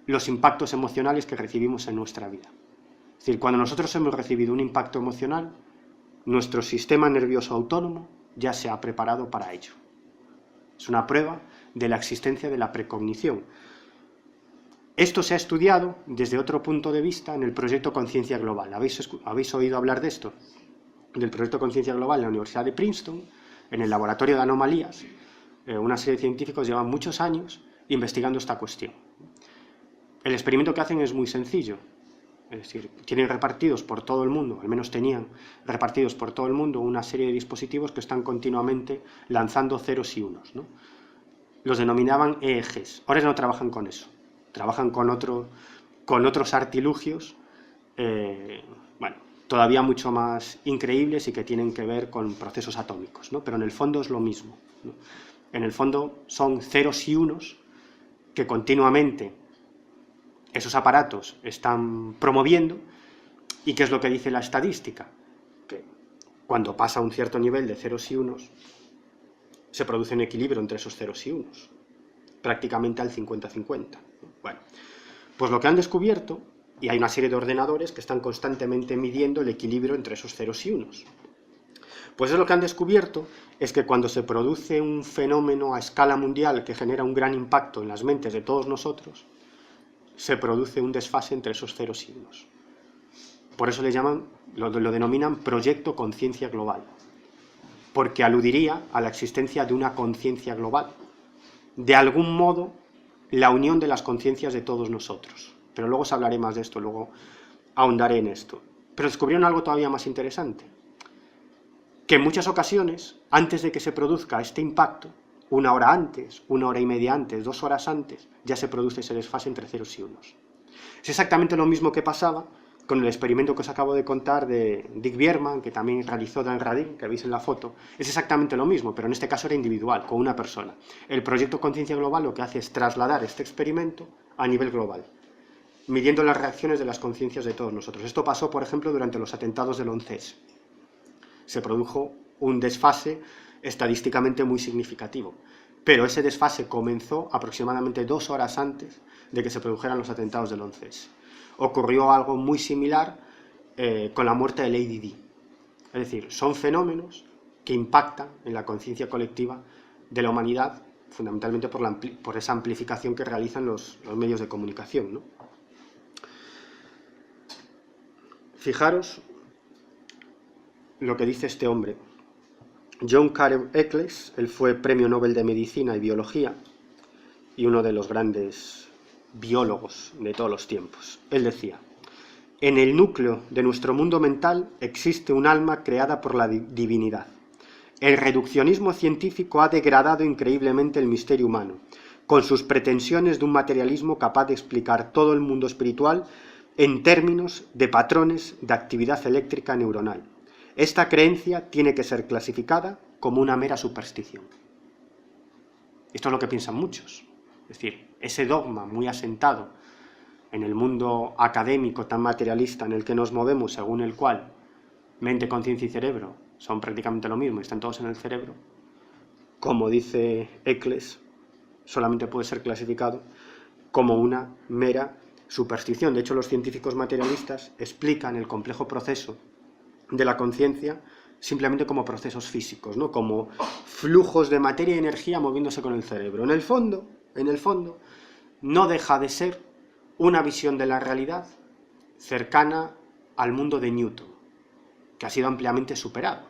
C: los impactos emocionales que recibimos en nuestra vida. Es decir, cuando nosotros hemos recibido un impacto emocional, nuestro sistema nervioso autónomo ya se ha preparado para ello. Es una prueba de la existencia de la precognición. Esto se ha estudiado desde otro punto de vista en el proyecto Conciencia Global. ¿Habéis oído hablar de esto? Del proyecto Conciencia Global en la Universidad de Princeton, en el laboratorio de anomalías. Una serie de científicos llevan muchos años investigando esta cuestión. El experimento que hacen es muy sencillo. Es decir, tienen repartidos por todo el mundo, al menos tenían repartidos por todo el mundo, una serie de dispositivos que están continuamente lanzando ceros y unos, ¿no? Los denominaban EEGs. Ahora no trabajan con eso. Trabajan con otros artilugios, todavía mucho más increíbles y que tienen que ver con procesos atómicos, ¿no? Pero en el fondo es lo mismo, ¿no? En el fondo son ceros y unos que continuamente esos aparatos están promoviendo. ¿Y qué es lo que dice la estadística? Que cuando pasa un cierto nivel de ceros y unos, se produce un equilibrio entre esos ceros y unos, prácticamente al 50-50. Bueno, pues lo que han descubierto, y hay una serie de ordenadores que están constantemente midiendo el equilibrio entre esos ceros y unos. Pues lo que han descubierto es que cuando se produce un fenómeno a escala mundial que genera un gran impacto en las mentes de todos nosotros, se produce un desfase entre esos ceros y unos. Por eso lo denominan proyecto conciencia global, porque aludiría a la existencia de una conciencia global, de algún modo la unión de las conciencias de todos nosotros. Pero luego os hablaré más de esto, luego ahondaré en esto. Pero descubrieron algo todavía más interesante, que en muchas ocasiones, antes de que se produzca este impacto, 1 hora antes, 1 hora y media antes, 2 horas antes, ya se produce ese desfase entre ceros y unos. Es exactamente lo mismo que pasaba con el experimento que os acabo de contar de Dick Bierman, que también realizó Dan Radin, que veis en la foto. Es exactamente lo mismo, pero en este caso era individual, con una persona. El proyecto Conciencia Global lo que hace es trasladar este experimento a nivel global, midiendo las reacciones de las conciencias de todos nosotros. Esto pasó, por ejemplo, durante los atentados del 11S. Se produjo un desfase estadísticamente muy significativo, pero ese desfase comenzó aproximadamente 2 horas antes de que se produjeran los atentados del 11S. Ocurrió algo muy similar con la muerte de Lady Di. Es decir, son fenómenos que impactan en la conciencia colectiva de la humanidad, fundamentalmente por esa amplificación que realizan los medios de comunicación, ¿no? Fijaros lo que dice este hombre. John Carey Eccles, él fue Premio Nobel de Medicina y Biología y uno de los grandes biólogos de todos los tiempos. Él decía: en el núcleo de nuestro mundo mental existe un alma creada por la divinidad. El reduccionismo científico ha degradado increíblemente el misterio humano, con sus pretensiones de un materialismo capaz de explicar todo el mundo espiritual en términos de patrones de actividad eléctrica neuronal. Esta creencia tiene que ser clasificada como una mera superstición. Esto es lo que piensan muchos. Es decir, ese dogma muy asentado en el mundo académico tan materialista en el que nos movemos, según el cual mente, conciencia y cerebro son prácticamente lo mismo y están todos en el cerebro, como dice Eccles, solamente puede ser clasificado como una mera superstición. De hecho, los científicos materialistas explican el complejo proceso de la conciencia simplemente como procesos físicos, ¿no? Como flujos de materia y energía moviéndose con el cerebro. En el fondo, no deja de ser una visión de la realidad cercana al mundo de Newton, que ha sido ampliamente superado.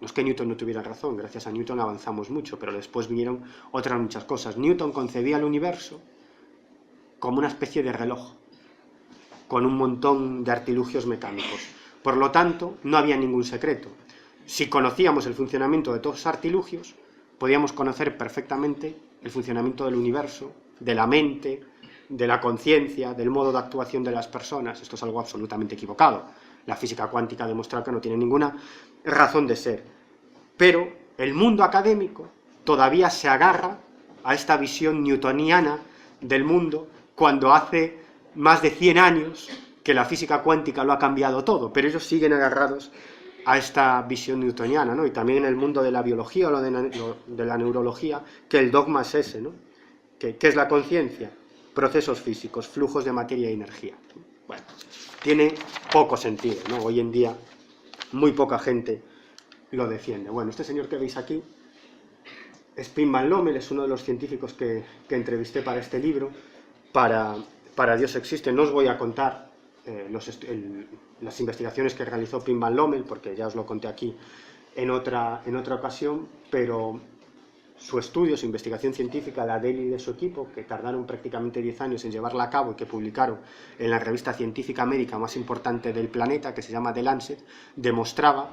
C: No es que Newton no tuviera razón, gracias a Newton avanzamos mucho, pero después vinieron otras muchas cosas. Newton concebía el universo como una especie de reloj, con un montón de artilugios mecánicos. Por lo tanto, no había ningún secreto. Si conocíamos el funcionamiento de todos los artilugios, podíamos conocer perfectamente el funcionamiento del universo, de la mente, de la conciencia, del modo de actuación de las personas. Esto es algo absolutamente equivocado. La física cuántica ha demostrado que no tiene ninguna razón de ser. Pero el mundo académico todavía se agarra a esta visión newtoniana del mundo cuando hace más de 100 años que la física cuántica lo ha cambiado todo, pero ellos siguen agarrados a esta visión newtoniana, ¿no? Y también en el mundo de la biología o de la neurología, que el dogma es ese, ¿no? ¿Qué es la conciencia? procesos físicos, flujos de materia y energía. Bueno, tiene poco sentido, ¿no? Hoy en día muy poca gente lo defiende. Bueno, este señor que veis aquí es Pim van Lommel, es uno de los científicos que entrevisté para este libro, para Dios existe. No os voy a contar las investigaciones que realizó Pim van Lommel, porque ya os lo conté aquí en otra ocasión, pero su estudio, su investigación científica, la de él y de su equipo, que tardaron prácticamente 10 años en llevarla a cabo y que publicaron en la revista científica médica más importante del planeta, que se llama The Lancet, demostraba,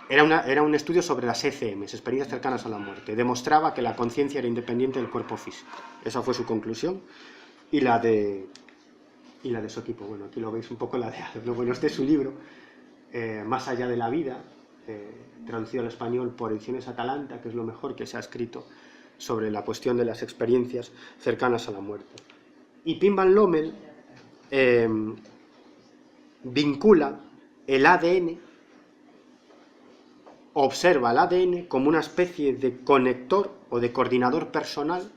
C: era un estudio sobre las ECMs, experiencias cercanas a la muerte, demostraba que la conciencia era independiente del cuerpo físico. Esa fue su conclusión, y la de su equipo. Bueno, aquí lo veis un poco la de Adler, ¿no? Bueno, este es su libro, Más allá de la vida, traducido al español por Ediciones Atalanta, que es lo mejor que se ha escrito sobre la cuestión de las experiencias cercanas a la muerte. Y Pim van Lommel vincula el ADN, observa el ADN como una especie de conector o de coordinador personal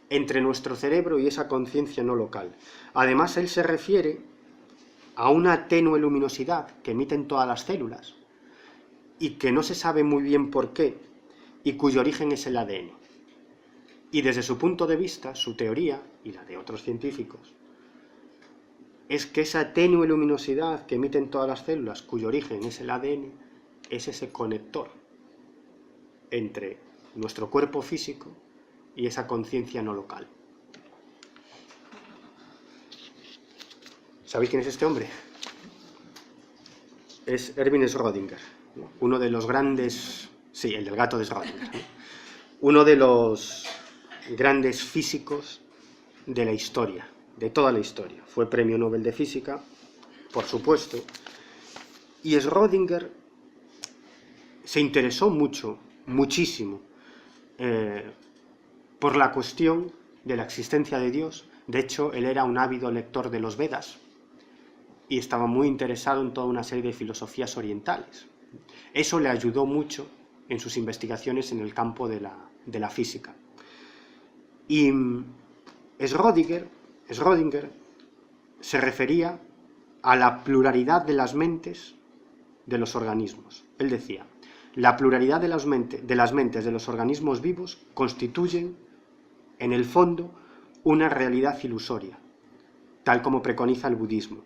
C: entre nuestro cerebro y esa conciencia no local. Además, él se refiere a una tenue luminosidad que emiten todas las células y que no se sabe muy bien por qué, y cuyo origen es el ADN. Y desde su punto de vista, su teoría, y la de otros científicos, es que esa tenue luminosidad que emiten todas las células, cuyo origen es el ADN, es ese conector entre nuestro cuerpo físico y esa conciencia no local. ¿Sabéis quién es este hombre? Es Erwin Schrödinger, ¿no? Uno de los grandes... Sí, el del gato de Schrödinger, ¿no? Uno de los grandes físicos de la historia, de toda la historia. Fue premio Nobel de Física, por supuesto, y Schrödinger se interesó muchísimo, por la cuestión de la existencia de Dios. De hecho, él era un ávido lector de los Vedas y estaba muy interesado en toda una serie de filosofías orientales. Eso le ayudó mucho en sus investigaciones en el campo de la física. Y Schrödinger se refería a la pluralidad de las mentes de los organismos. Él decía: la pluralidad de las mentes de los organismos vivos constituyen, en el fondo, una realidad ilusoria, tal como preconiza el budismo.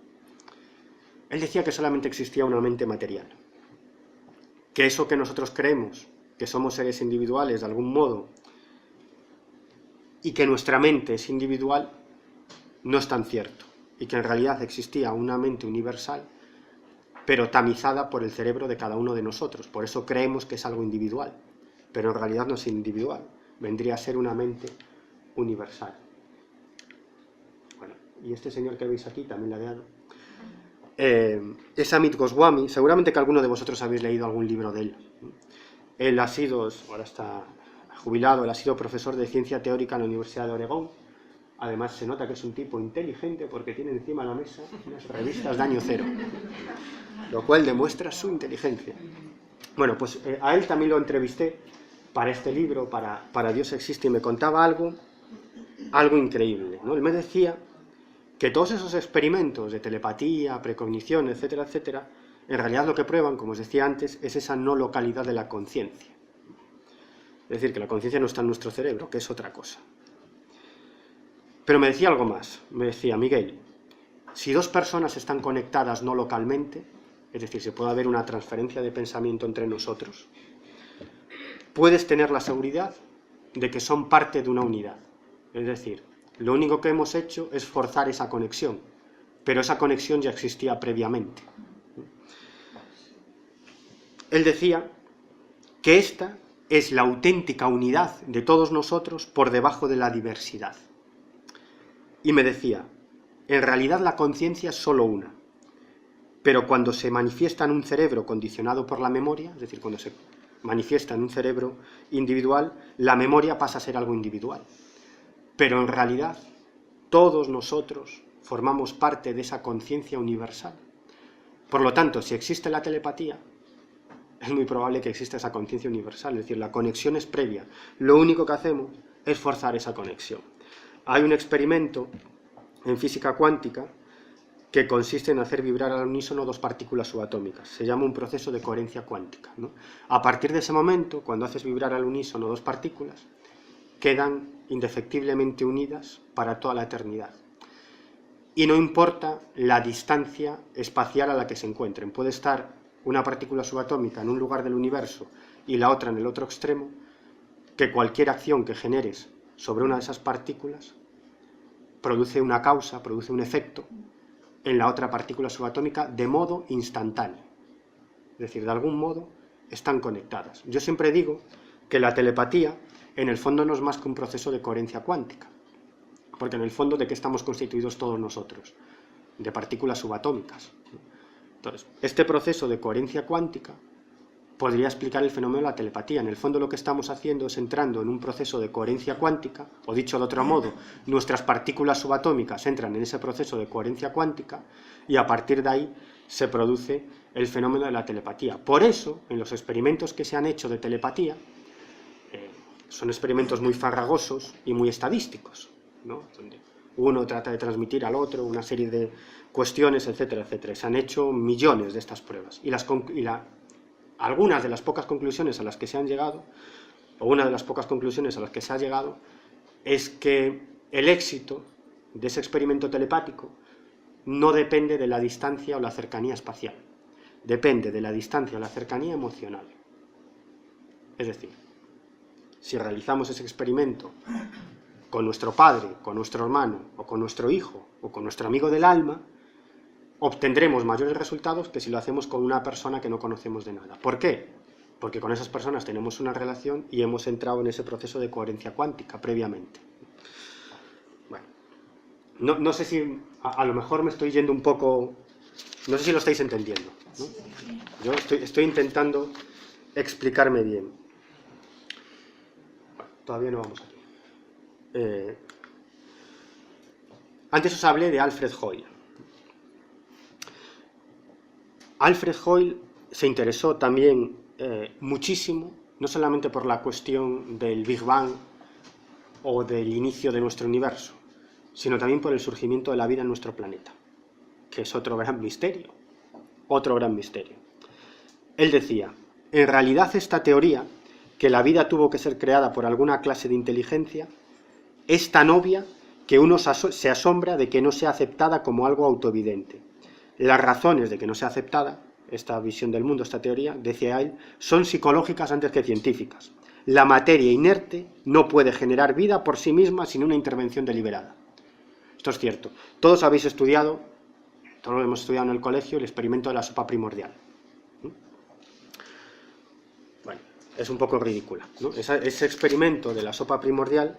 C: Él decía que solamente existía una mente material, que eso que nosotros creemos, que somos seres individuales de algún modo, y que nuestra mente es individual, no es tan cierto, y que en realidad existía una mente universal, pero tamizada por el cerebro de cada uno de nosotros. Por eso creemos que es algo individual, pero en realidad no es individual, vendría a ser una mente universal. Bueno, y este señor que veis aquí, también ladeado, es Amit Goswami. Seguramente que alguno de vosotros habéis leído algún libro de él. Él ha sido, ahora está jubilado, él ha sido profesor de ciencia teórica en la Universidad de Oregón. Además se nota que es un tipo inteligente porque tiene encima de la mesa unas revistas de año cero, lo cual demuestra su inteligencia. Bueno, pues a él también lo entrevisté para este libro, para Dios existe, y me contaba algo increíble, ¿no? Él me decía que todos esos experimentos de telepatía, precognición, etcétera, etcétera, en realidad lo que prueban, como os decía antes, es esa no localidad de la conciencia. Es decir, que la conciencia no está en nuestro cerebro, que es otra cosa. Pero me decía algo más. Me decía: Miguel, si dos personas están conectadas no localmente, es decir, si puede haber una transferencia de pensamiento entre nosotros, puedes tener la seguridad de que son parte de una unidad. Es decir, lo único que hemos hecho es forzar esa conexión, pero esa conexión ya existía previamente. Él decía que esta es la auténtica unidad de todos nosotros por debajo de la diversidad. Y me decía: en realidad la conciencia es solo una, pero cuando se manifiesta en un cerebro condicionado por la memoria, es decir, cuando se manifiesta en un cerebro individual, la memoria pasa a ser algo individual. Pero en realidad todos nosotros formamos parte de esa conciencia universal. Por lo tanto, si existe la telepatía, es muy probable que exista esa conciencia universal, es decir, la conexión es previa. Lo único que hacemos es forzar esa conexión. Hay un experimento en física cuántica que consiste en hacer vibrar al unísono dos partículas subatómicas. Se llama un proceso de coherencia cuántica, ¿no? A partir de ese momento, cuando haces vibrar al unísono dos partículas, quedan indefectiblemente unidas para toda la eternidad. Y no importa la distancia espacial a la que se encuentren. Puede estar una partícula subatómica en un lugar del universo y la otra en el otro extremo, que cualquier acción que generes sobre una de esas partículas produce una causa, produce un efecto en la otra partícula subatómica de modo instantáneo. Es decir, de algún modo están conectadas. Yo siempre digo que la telepatía en el fondo no es más que un proceso de coherencia cuántica, porque en el fondo ¿de qué estamos constituidos todos nosotros? De partículas subatómicas. Entonces, este proceso de coherencia cuántica podría explicar el fenómeno de la telepatía. En el fondo lo que estamos haciendo es entrando en un proceso de coherencia cuántica, o dicho de otro modo, nuestras partículas subatómicas entran en ese proceso de coherencia cuántica y a partir de ahí se produce el fenómeno de la telepatía. Por eso, en los experimentos que se han hecho de telepatía, son experimentos muy farragosos y muy estadísticos, ¿no? Donde uno trata de transmitir al otro una serie de cuestiones, etcétera, etcétera. Se han hecho millones de estas pruebas algunas de las pocas conclusiones a las que se han llegado, o una de las pocas conclusiones a las que se ha llegado, es que el éxito de ese experimento telepático no depende de la distancia o la cercanía espacial, depende de la distancia o la cercanía emocional. Es decir, si realizamos ese experimento con nuestro padre, con nuestro hermano, o con nuestro hijo, o con nuestro amigo del alma, obtendremos mayores resultados que si lo hacemos con una persona que no conocemos de nada. ¿Por qué? Porque con esas personas tenemos una relación y hemos entrado en ese proceso de coherencia cuántica previamente. Bueno, no sé si a lo mejor me estoy yendo un poco... No sé si lo estáis entendiendo, ¿no? Yo estoy intentando explicarme bien. Bueno, todavía no vamos aquí. Antes os hablé de Alfred Hoyle. Alfred Hoyle se interesó también muchísimo, no solamente por la cuestión del Big Bang o del inicio de nuestro universo, sino también por el surgimiento de la vida en nuestro planeta, que es otro gran misterio, otro gran misterio. Él decía, en realidad esta teoría, que la vida tuvo que ser creada por alguna clase de inteligencia, es tan obvia que uno se asombra de que no sea aceptada como algo autoevidente. Las razones de que no sea aceptada, esta visión del mundo, esta teoría, decía él, son psicológicas antes que científicas. La materia inerte no puede generar vida por sí misma sin una intervención deliberada. Esto es cierto. Todos habéis estudiado, todos lo hemos estudiado en el colegio, el experimento de la sopa primordial. Bueno, es un poco ridícula, ¿no? Ese experimento de la sopa primordial,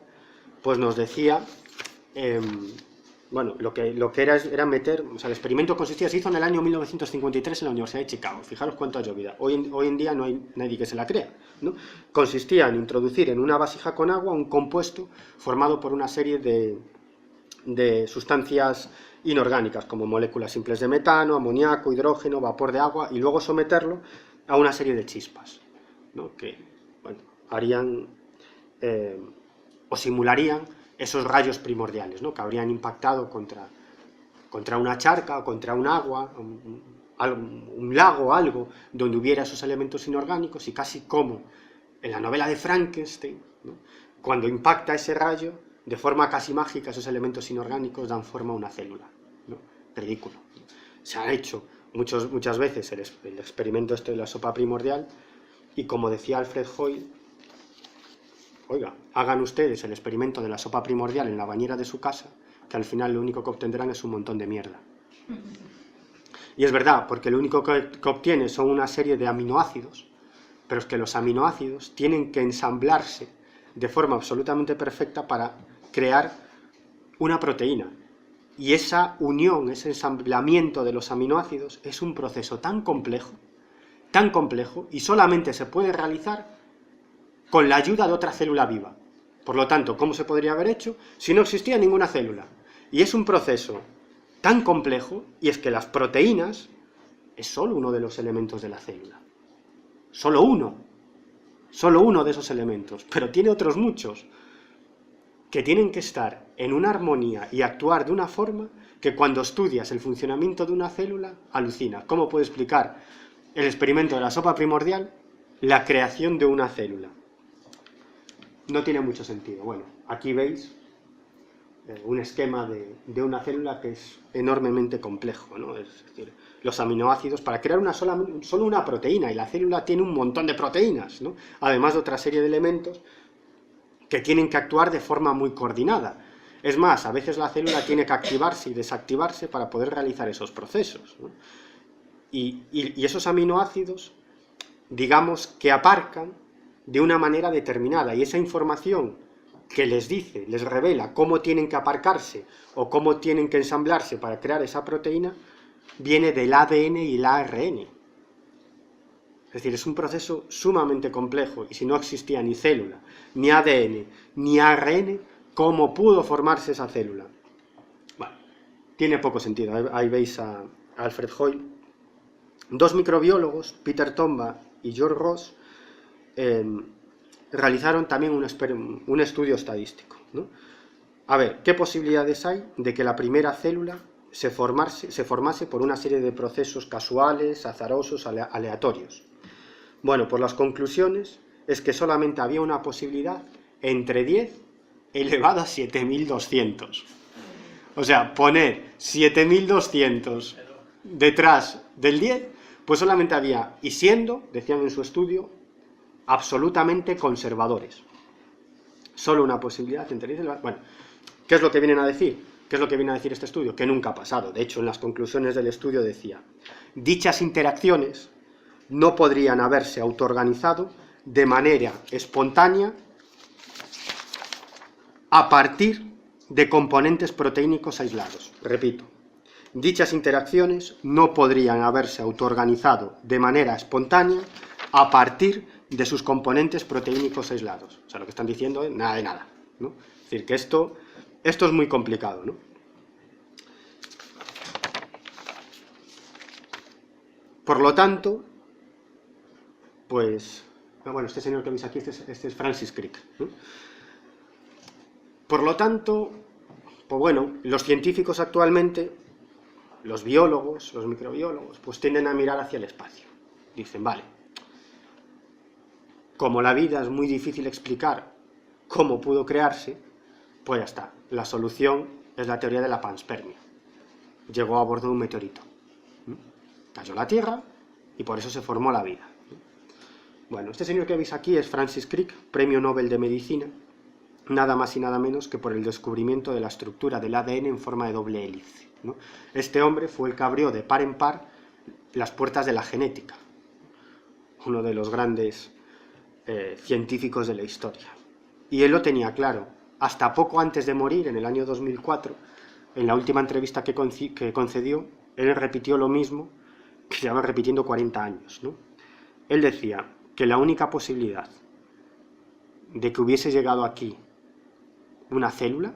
C: pues nos decía... Bueno, lo que era meter... O sea, el experimento consistía... Se hizo en el año 1953 en la Universidad de Chicago. Fijaros cuánto ha llovido. Hoy en día no hay nadie que se la crea, ¿no? Consistía en introducir en una vasija con agua un compuesto formado por una serie de sustancias inorgánicas, como moléculas simples de metano, amoníaco, hidrógeno, vapor de agua, y luego someterlo a una serie de chispas, ¿no? Que, bueno, harían... o simularían esos rayos primordiales, ¿no? Que habrían impactado contra una charca o contra un agua, un lago o algo, donde hubiera esos elementos inorgánicos, y casi como en la novela de Frankenstein, ¿no? Cuando impacta ese rayo, de forma casi mágica, esos elementos inorgánicos dan forma a una célula, ¿no? Ridículo. Se ha hecho muchas veces el experimento este de la sopa primordial, y como decía Alfred Hoyle, oiga, hagan ustedes el experimento de la sopa primordial en la bañera de su casa, que al final lo único que obtendrán es un montón de mierda. Y es verdad, porque lo único que obtiene son una serie de aminoácidos, pero es que los aminoácidos tienen que ensamblarse de forma absolutamente perfecta para crear una proteína. Y esa unión, ese ensamblamiento de los aminoácidos es un proceso tan complejo, y solamente se puede realizar con la ayuda de otra célula viva. Por lo tanto, ¿cómo se podría haber hecho si no existía ninguna célula? Y es un proceso tan complejo, y es que las proteínas es solo uno de los elementos de la célula. Solo uno de esos elementos, pero tiene otros muchos. que tienen que estar en una armonía y actuar de una forma que cuando estudias el funcionamiento de una célula, alucinas. ¿Cómo puedo explicar el experimento de la sopa primordial, la creación de una célula? No tiene mucho sentido. Bueno, aquí veis un esquema de una célula que es enormemente complejo, ¿no? Es decir, los aminoácidos, para crear solo una proteína, y la célula tiene un montón de proteínas, ¿no? Además de otra serie de elementos que tienen que actuar de forma muy coordinada. Es más, a veces la célula tiene que activarse y desactivarse para poder realizar esos procesos, ¿no? Y esos aminoácidos, digamos que aparcan de una manera determinada, y esa información que les dice, les revela cómo tienen que aparcarse o cómo tienen que ensamblarse para crear esa proteína, viene del ADN y el ARN. Es decir, es un proceso sumamente complejo, y si no existía ni célula, ni ADN, ni ARN, ¿cómo pudo formarse esa célula? Bueno, tiene poco sentido. Ahí veis a Alfred Hoyle. Dos microbiólogos, Peter Tomba y George Ross, realizaron también un estudio estadístico, ¿no? A ver, ¿qué posibilidades hay de que la primera célula se formase por una serie de procesos casuales, azarosos, aleatorios? Bueno, pues las conclusiones es que solamente había una posibilidad entre 10 elevado a 7.200. O sea, poner 7.200 detrás del 10, pues solamente había, y siendo, decían en su estudio, absolutamente conservadores. Solo una posibilidad entre 10. Bueno, ¿qué es lo que vienen a decir? ¿Qué es lo que viene a decir este estudio? Que nunca ha pasado. De hecho, en las conclusiones del estudio decía: dichas interacciones no podrían haberse autoorganizado de manera espontánea a partir de componentes proteínicos aislados. Repito, dichas interacciones no podrían haberse autoorganizado de manera espontánea a partir de sus componentes proteínicos aislados. O sea, lo que están diciendo es nada de nada, ¿no? Es decir, que esto es muy complicado, ¿no? Por lo tanto, pues, bueno, este señor que veis aquí, este es Francis Crick, ¿no? Por lo tanto, pues bueno, los científicos actualmente, los biólogos, los microbiólogos, pues tienden a mirar hacia el espacio. Dicen, vale, como la vida es muy difícil explicar cómo pudo crearse, pues ya está. La solución es la teoría de la panspermia. Llegó a bordo de un meteorito. Cayó la Tierra y por eso se formó la vida. Bueno, este señor que veis aquí es Francis Crick, premio Nobel de Medicina, nada más y nada menos que por el descubrimiento de la estructura del ADN en forma de doble hélice, ¿no? Este hombre fue el que abrió de par en par las puertas de la genética, uno de los grandes científicos de la historia. Y él lo tenía claro. Hasta poco antes de morir, en el año 2004, en la última entrevista que concedió, él repitió lo mismo que lleva repitiendo 40 años, ¿no? Él decía que la única posibilidad de que hubiese llegado aquí una célula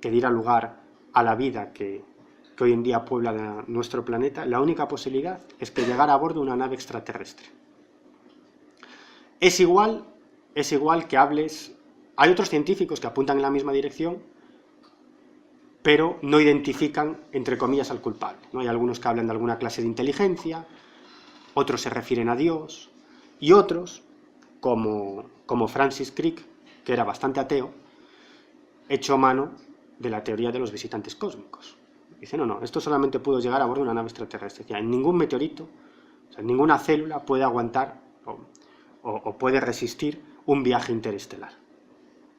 C: que diera lugar a la vida que hoy en día puebla nuestro planeta, la única posibilidad es que llegara a bordo una nave extraterrestre. Es igual que hables... Hay otros científicos que apuntan en la misma dirección, pero no identifican, entre comillas, al culpable, ¿no? Hay algunos que hablan de alguna clase de inteligencia, otros se refieren a Dios, y otros, como Francis Crick, que era bastante ateo, echó mano de la teoría de los visitantes cósmicos. Dice, no, esto solamente pudo llegar a bordo de una nave extraterrestre. Decía, en ningún meteorito, o sea, ninguna célula puede aguantar o puede resistir un viaje interestelar.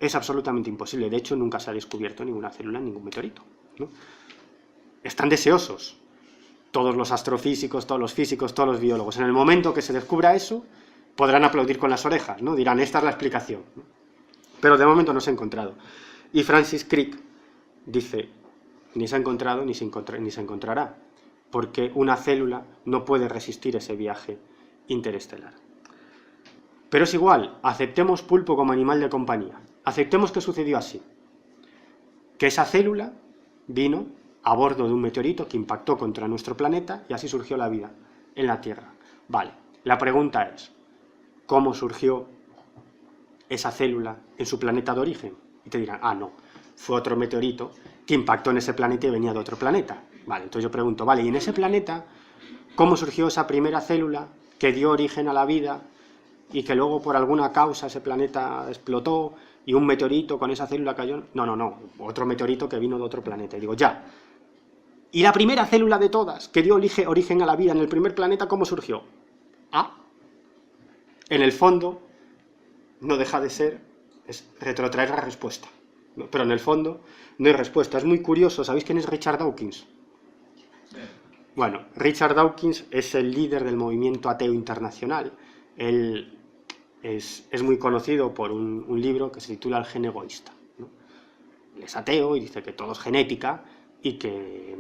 C: Es absolutamente imposible. De hecho, nunca se ha descubierto ninguna célula en ningún meteorito, ¿no? Están deseosos todos los astrofísicos, todos los físicos, todos los biólogos. En el momento que se descubra eso, podrán aplaudir con las orejas, ¿no? Dirán, esta es la explicación, ¿no? Pero de momento no se ha encontrado. Y Francis Crick dice, ni se ha encontrado ni se encontrará, porque una célula no puede resistir ese viaje interestelar. Pero es igual, aceptemos pulpo como animal de compañía. Aceptemos que sucedió así, que esa célula vino a bordo de un meteorito que impactó contra nuestro planeta y así surgió la vida en la Tierra. Vale, la pregunta es, ¿cómo surgió esa célula en su planeta de origen? Y te dirán, no, fue otro meteorito que impactó en ese planeta y venía de otro planeta. Vale, entonces yo pregunto, vale, ¿y en ese planeta cómo surgió esa primera célula que dio origen a la vida y que luego por alguna causa ese planeta explotó y un meteorito con esa célula cayó? No, otro meteorito que vino de otro planeta. Y digo, ya. ¿Y la primera célula de todas que dio origen a la vida en el primer planeta, cómo surgió? Ah, en el fondo no deja de ser, es retrotraer la respuesta. ¿No? Pero en el fondo no hay respuesta. Es muy curioso, ¿sabéis quién es Richard Dawkins? Bueno, Richard Dawkins es el líder del movimiento ateo internacional. Él es muy conocido por un libro que se titula El gen egoísta, ¿no? Él es ateo y dice que todo es genética y que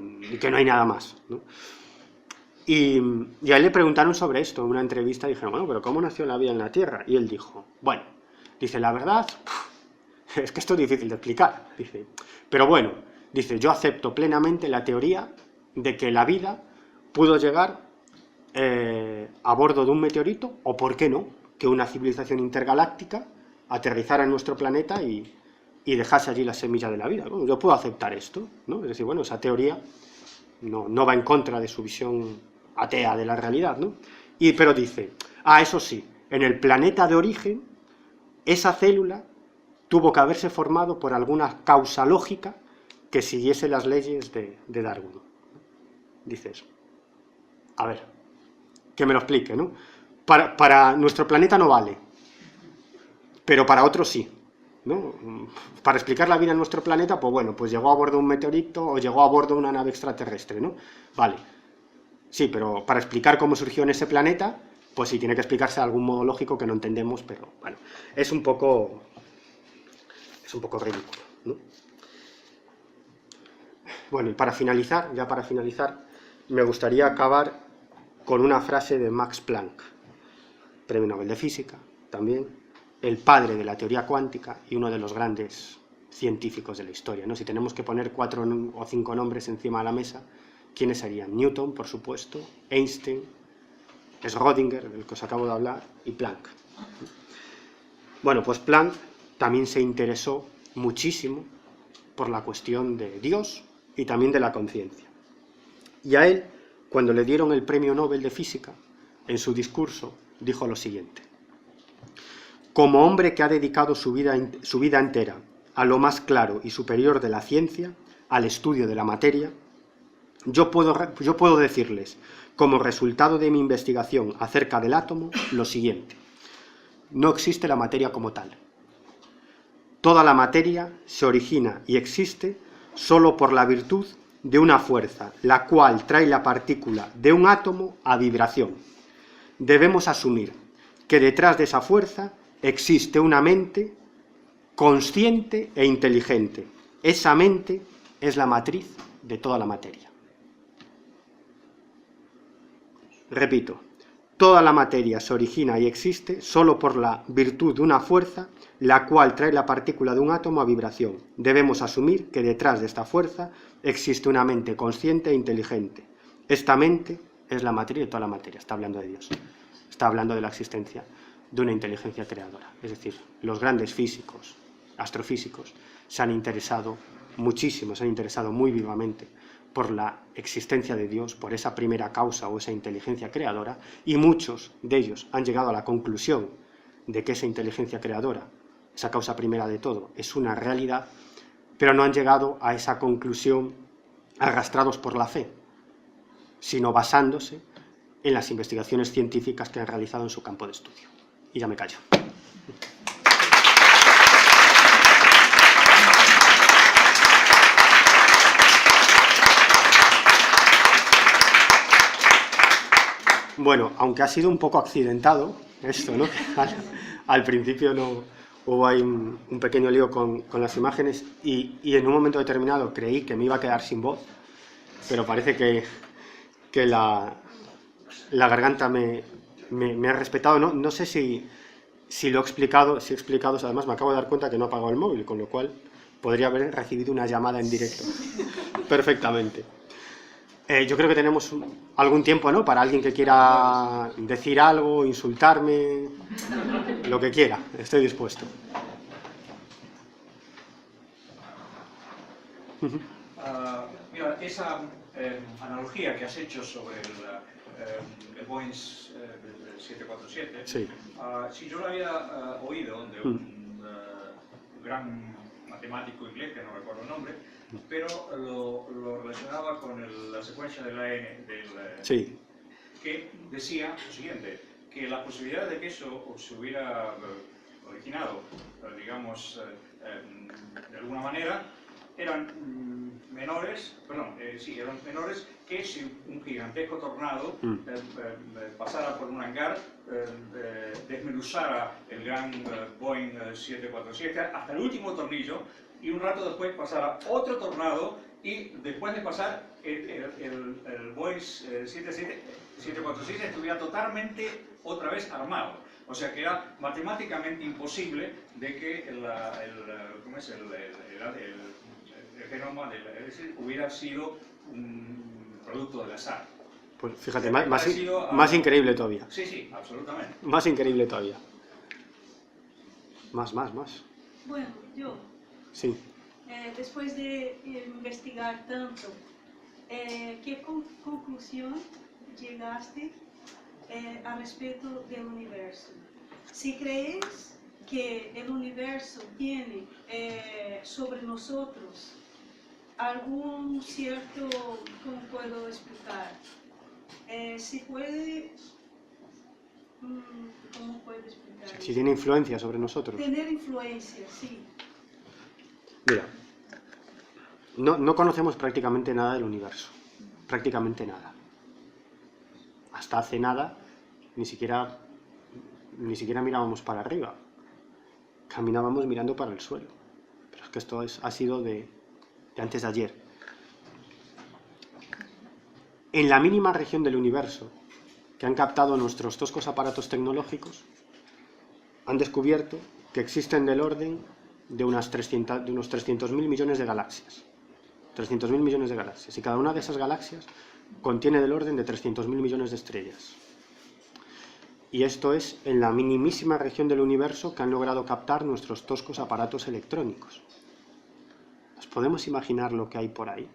C: no hay nada más, ¿no? Y a él le preguntaron sobre esto en una entrevista y dijeron, bueno, pero ¿cómo nació la vida en la Tierra? Y él dijo, bueno, dice, la verdad, es que esto es difícil de explicar, dice, pero bueno, dice, yo acepto plenamente la teoría de que la vida pudo llegar a bordo de un meteorito, o por qué no, que una civilización intergaláctica aterrizara en nuestro planeta y dejase allí la semilla de la vida. Bueno, yo puedo aceptar esto, ¿no? Es decir, bueno, esa teoría no va en contra de su visión atea de la realidad, ¿no? Pero dice, eso sí, en el planeta de origen, esa célula tuvo que haberse formado por alguna causa lógica que siguiese las leyes de Darwin. Dice eso. A ver, que me lo explique, ¿no? Para nuestro planeta no vale, pero para otros sí, ¿no? Para explicar la vida en nuestro planeta, pues bueno, pues llegó a bordo un meteorito o llegó a bordo una nave extraterrestre, ¿no? Vale, sí, pero para explicar cómo surgió en ese planeta, pues sí, tiene que explicarse de algún modo lógico que no entendemos, pero bueno, es un poco ridículo, ¿no? Bueno, y para finalizar, me gustaría acabar con una frase de Max Planck, Premio Nobel de Física, también, el padre de la teoría cuántica y uno de los grandes científicos de la historia, ¿no? Si tenemos que poner 4 o 5 nombres encima de la mesa, ¿quiénes serían? Newton, por supuesto, Einstein, Schrödinger, del que os acabo de hablar, y Planck. Bueno, pues Planck también se interesó muchísimo por la cuestión de Dios y también de la conciencia. Y a él, cuando le dieron el Premio Nobel de Física, en su discurso dijo lo siguiente: como hombre que ha dedicado su vida entera a lo más claro y superior de la ciencia, al estudio de la materia, yo puedo decirles, como resultado de mi investigación acerca del átomo, lo siguiente: no existe la materia como tal. Toda la materia se origina y existe solo por la virtud de una fuerza, la cual trae la partícula de un átomo a vibración. Debemos asumir que detrás de esa fuerza existe una mente consciente e inteligente. Esa mente es la matriz de toda la materia. Repito, toda la materia se origina y existe solo por la virtud de una fuerza, la cual trae la partícula de un átomo a vibración. Debemos asumir que detrás de esta fuerza existe una mente consciente e inteligente. Esta mente es la matriz de toda la materia. Está hablando de Dios. Está hablando de la existencia de una inteligencia creadora. Es decir, los grandes físicos, astrofísicos, se han interesado muchísimo, se han interesado muy vivamente por la existencia de Dios, por esa primera causa o esa inteligencia creadora, y muchos de ellos han llegado a la conclusión de que esa inteligencia creadora, esa causa primera de todo, es una realidad, pero no han llegado a esa conclusión arrastrados por la fe, sino basándose en las investigaciones científicas que han realizado en su campo de estudio. Y ya me callo. Bueno, aunque ha sido un poco accidentado esto, ¿no? Al principio no hubo ahí un pequeño lío con las imágenes y en un momento determinado creí que me iba a quedar sin voz, pero parece que la garganta me ha respetado. No sé si lo he explicado, además me acabo de dar cuenta que no he apagado el móvil, con lo cual podría haber recibido una llamada en directo perfectamente. Yo creo que tenemos algún tiempo, ¿no?, para alguien que quiera decir algo, insultarme, lo que quiera, estoy dispuesto.
E: Mira, esa analogía que has hecho sobre el Boeing 747,
C: Sí.
E: si yo lo había oído de un gran matemático inglés, que no recuerdo el nombre, pero lo relacionaba con la secuencia del ADN,
C: Sí.
E: que decía lo siguiente, que la posibilidad de que eso se hubiera originado, digamos, de alguna manera, eran menores que si un gigantesco tornado pasara por un hangar, desmenuzara el gran Boeing 747 hasta el último tornillo, y un rato después pasara otro tornado, y después de pasar el Boeing 747 estuviera totalmente otra vez armado. O sea que era matemáticamente imposible de que el genoma hubiera sido un producto del azar.
C: Pues fíjate, más increíble todavía.
E: Sí, sí, absolutamente.
C: Más increíble todavía. Más.
F: Bueno, yo,
C: Sí.
F: después de investigar tanto, ¿qué conclusión llegaste a respecto del universo? Si crees que el universo tiene sobre nosotros algún cierto, ¿cómo puedo explicar? Si puede, ¿cómo puedo explicar?
C: Si tiene influencia sobre nosotros.
F: Tener influencia, sí.
C: Mira, no conocemos prácticamente nada del universo. Prácticamente nada. Hasta hace nada, ni siquiera mirábamos para arriba. Caminábamos mirando para el suelo. Pero es que esto ha sido de antes de ayer. En la mínima región del universo que han captado nuestros toscos aparatos tecnológicos, han descubierto que existen del orden de unos 300.000 millones de galaxias. 300.000 millones de galaxias. Y cada una de esas galaxias contiene del orden de 300.000 millones de estrellas. Y esto es en la minimísima región del universo que han logrado captar nuestros toscos aparatos electrónicos. ¿Nos podemos imaginar lo que hay por ahí?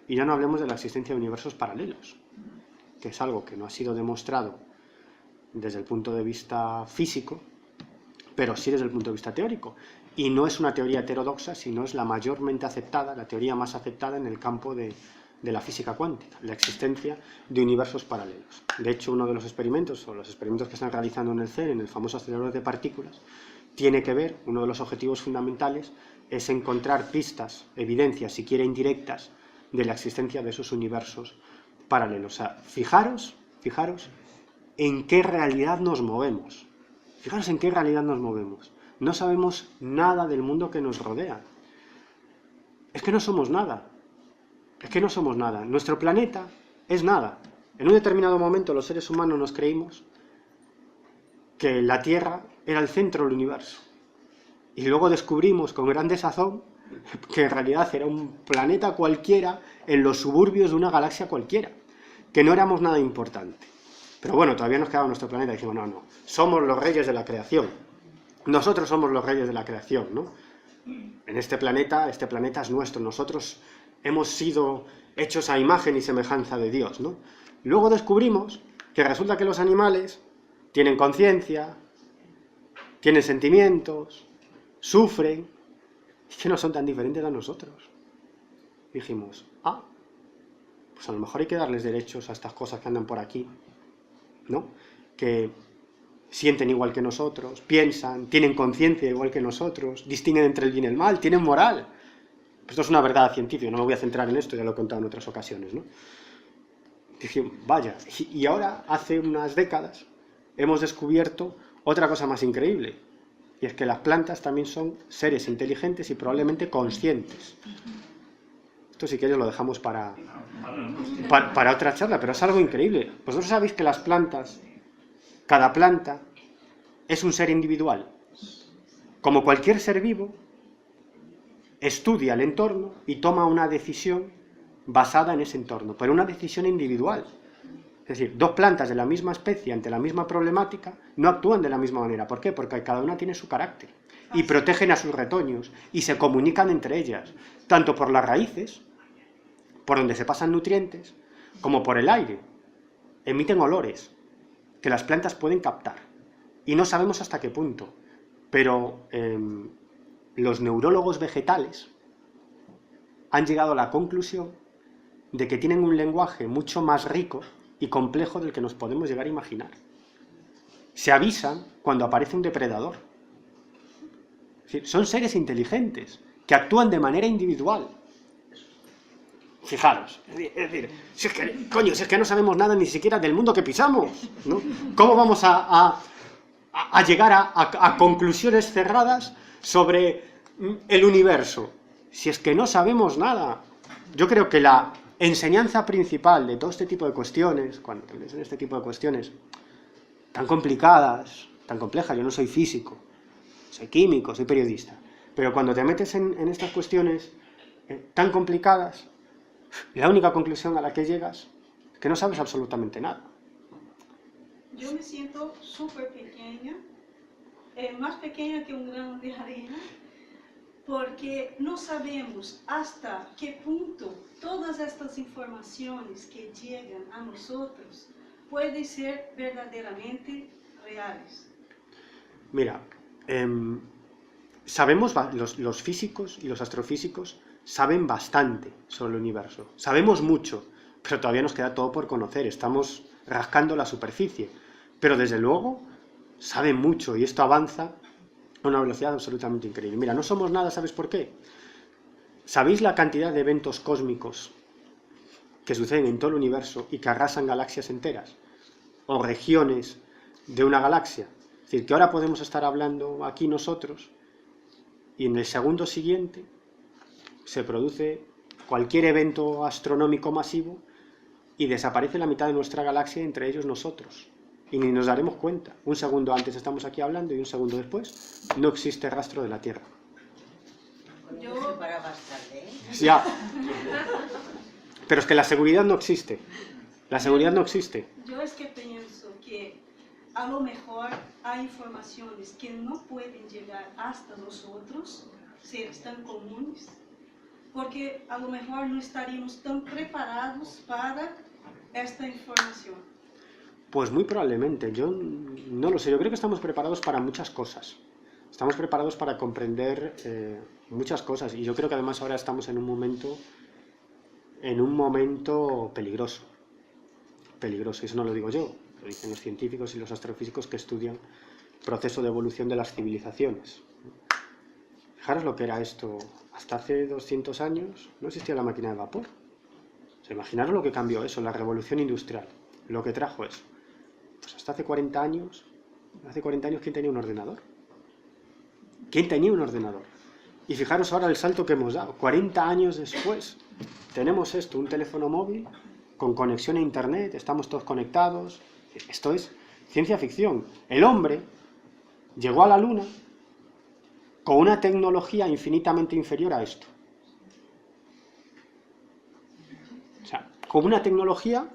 C: Y ya no hablemos de la existencia de universos paralelos, que es algo que no ha sido demostrado desde el punto de vista físico, pero sí desde el punto de vista teórico. Y no es una teoría heterodoxa, sino es la mayormente aceptada, la teoría más aceptada en el campo de la física cuántica, la existencia de universos paralelos. De hecho, uno de los experimentos, o los experimentos que están realizando en el CERN, en el famoso acelerador de partículas, tiene que ver, uno de los objetivos fundamentales es encontrar pistas, evidencias, si quiere indirectas, de la existencia de esos universos paralelos. O sea, fijaros en qué realidad nos movemos. Fijaros en qué realidad nos movemos. No sabemos nada del mundo que nos rodea. Es que no somos nada. Es que no somos nada. Nuestro planeta es nada. En un determinado momento los seres humanos nos creímos que la Tierra era el centro del universo. Y luego descubrimos con gran desazón que en realidad era un planeta cualquiera en los suburbios de una galaxia cualquiera, que no éramos nada importante. Pero bueno, todavía nos quedaba nuestro planeta y dijimos, no, somos los reyes de la creación. Nosotros somos los reyes de la creación, ¿no? En este planeta es nuestro, nosotros hemos sido hechos a imagen y semejanza de Dios, ¿no? Luego descubrimos que resulta que los animales tienen conciencia, tienen sentimientos, sufren, y que no son tan diferentes a nosotros. Dijimos, pues a lo mejor hay que darles derechos a estas cosas que andan por aquí, ¿no? Que sienten igual que nosotros, piensan, tienen conciencia igual que nosotros, distinguen entre el bien y el mal, tienen moral. Pues esto es una verdad científica, no me voy a centrar en esto, ya lo he contado en otras ocasiones, ¿no? Dijimos, vaya, y ahora, hace unas décadas, hemos descubierto otra cosa más increíble, y es que las plantas también son seres inteligentes y probablemente conscientes. Esto si queréis lo dejamos para otra charla, pero es algo increíble. Vosotros sabéis que las plantas, cada planta es un ser individual. Como cualquier ser vivo, estudia el entorno y toma una decisión basada en ese entorno, pero una decisión individual. Es decir, dos plantas de la misma especie ante la misma problemática no actúan de la misma manera. ¿Por qué? Porque cada una tiene su carácter y protegen a sus retoños y se comunican entre ellas, tanto por las raíces, por donde se pasan nutrientes, como por el aire. Emiten olores que las plantas pueden captar y no sabemos hasta qué punto, pero los neurólogos vegetales han llegado a la conclusión de que tienen un lenguaje mucho más rico y complejo del que nos podemos llegar a imaginar. Se avisan cuando aparece un depredador. Es decir, son seres inteligentes que actúan de manera individual. Fijaros, es decir, si es que no sabemos nada ni siquiera del mundo que pisamos, ¿no? ¿Cómo vamos a llegar a conclusiones cerradas sobre el universo? Si es que no sabemos nada. Yo creo que la enseñanza principal de todo este tipo de cuestiones, cuando te metes en este tipo de cuestiones tan complicadas, tan complejas, yo no soy físico, soy químico, soy periodista, pero cuando te metes en estas cuestiones tan complicadas, la única conclusión a la que llegas es que no sabes absolutamente nada.
F: Yo me siento súper pequeña, más pequeña que un grano de arena, porque no sabemos hasta qué punto todas estas informaciones que llegan a nosotros pueden ser verdaderamente reales.
C: Mira, sabemos, los físicos y los astrofísicos saben bastante sobre el universo. Sabemos mucho, pero todavía nos queda todo por conocer. Estamos rascando la superficie. Pero desde luego saben mucho y esto avanza a una velocidad absolutamente increíble. Mira, no somos nada, ¿sabes por qué? ¿Sabéis la cantidad de eventos cósmicos que suceden en todo el universo y que arrasan galaxias enteras? O regiones de una galaxia. Es decir, que ahora podemos estar hablando aquí nosotros y en el segundo siguiente se produce cualquier evento astronómico masivo y desaparece la mitad de nuestra galaxia, entre ellos nosotros. Y ni nos daremos cuenta. Un segundo antes estamos aquí hablando y un segundo después no existe rastro de la Tierra.
D: Yo para bastante, ¿eh?
C: Ya. Pero es que la seguridad no existe. La seguridad no existe.
F: Yo es que pienso que a lo mejor hay informaciones que no pueden llegar hasta nosotros, seres tan comunes, porque a lo mejor no estaríamos tan preparados para esta información.
C: Pues muy probablemente, yo no lo sé, yo creo que estamos preparados para muchas cosas. Estamos preparados para comprender muchas cosas y yo creo que además ahora estamos en un momento peligroso. Peligroso, y eso no lo digo yo, lo dicen los científicos y los astrofísicos que estudian el proceso de evolución de las civilizaciones. Fijaros lo que era esto. Hasta hace 200 años no existía la máquina de vapor. O sea, imaginaros lo que cambió eso, la revolución industrial, lo que trajo eso. Pues hasta hace 40 años, ¿quién tenía un ordenador? ¿Quién tenía un ordenador? Y fijaros ahora el salto que hemos dado. 40 años después tenemos esto, un teléfono móvil con conexión a internet, estamos todos conectados. Esto es ciencia ficción. El hombre llegó a la Luna con una tecnología infinitamente inferior a esto. O sea, con una tecnología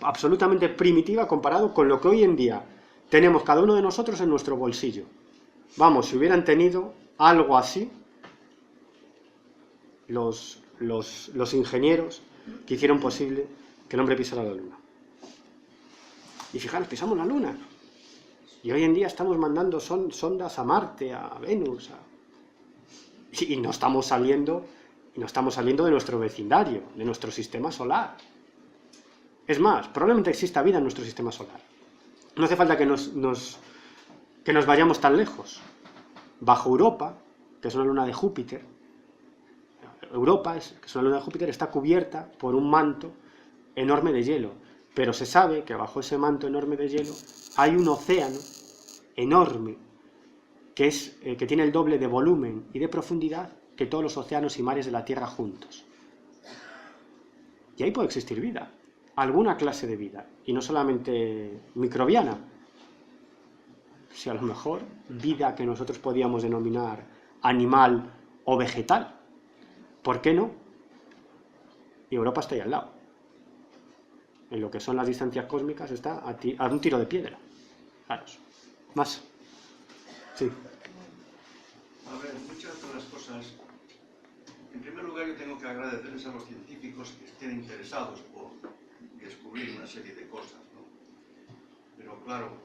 C: absolutamente primitiva comparado con lo que hoy en día tenemos cada uno de nosotros en nuestro bolsillo. Vamos, si hubieran tenido algo así los ingenieros que hicieron posible que el hombre pisara la Luna. Y fijaros, pisamos la Luna. Y hoy en día estamos mandando sondas a Marte, a Venus, y no estamos saliendo de nuestro vecindario, de nuestro sistema solar. Es más, probablemente exista vida en nuestro sistema solar. No hace falta que nos vayamos tan lejos. Bajo Europa, que es una luna de Júpiter, que es una luna de Júpiter, está cubierta por un manto enorme de hielo. Pero se sabe que bajo ese manto enorme de hielo hay un océano enorme que tiene el doble de volumen y de profundidad que todos los océanos y mares de la Tierra juntos. Y ahí puede existir vida, alguna clase de vida, y no solamente microbiana, si a lo mejor vida que nosotros podíamos denominar animal o vegetal. ¿Por qué no? Y Europa está ahí al lado. en lo que son las distancias cósmicas está a un tiro de piedra. Claro. Más. Sí.
G: A ver, muchas de las cosas... En primer lugar, yo tengo que agradecerles a los científicos que estén interesados por descubrir una serie de cosas, ¿no? Pero claro,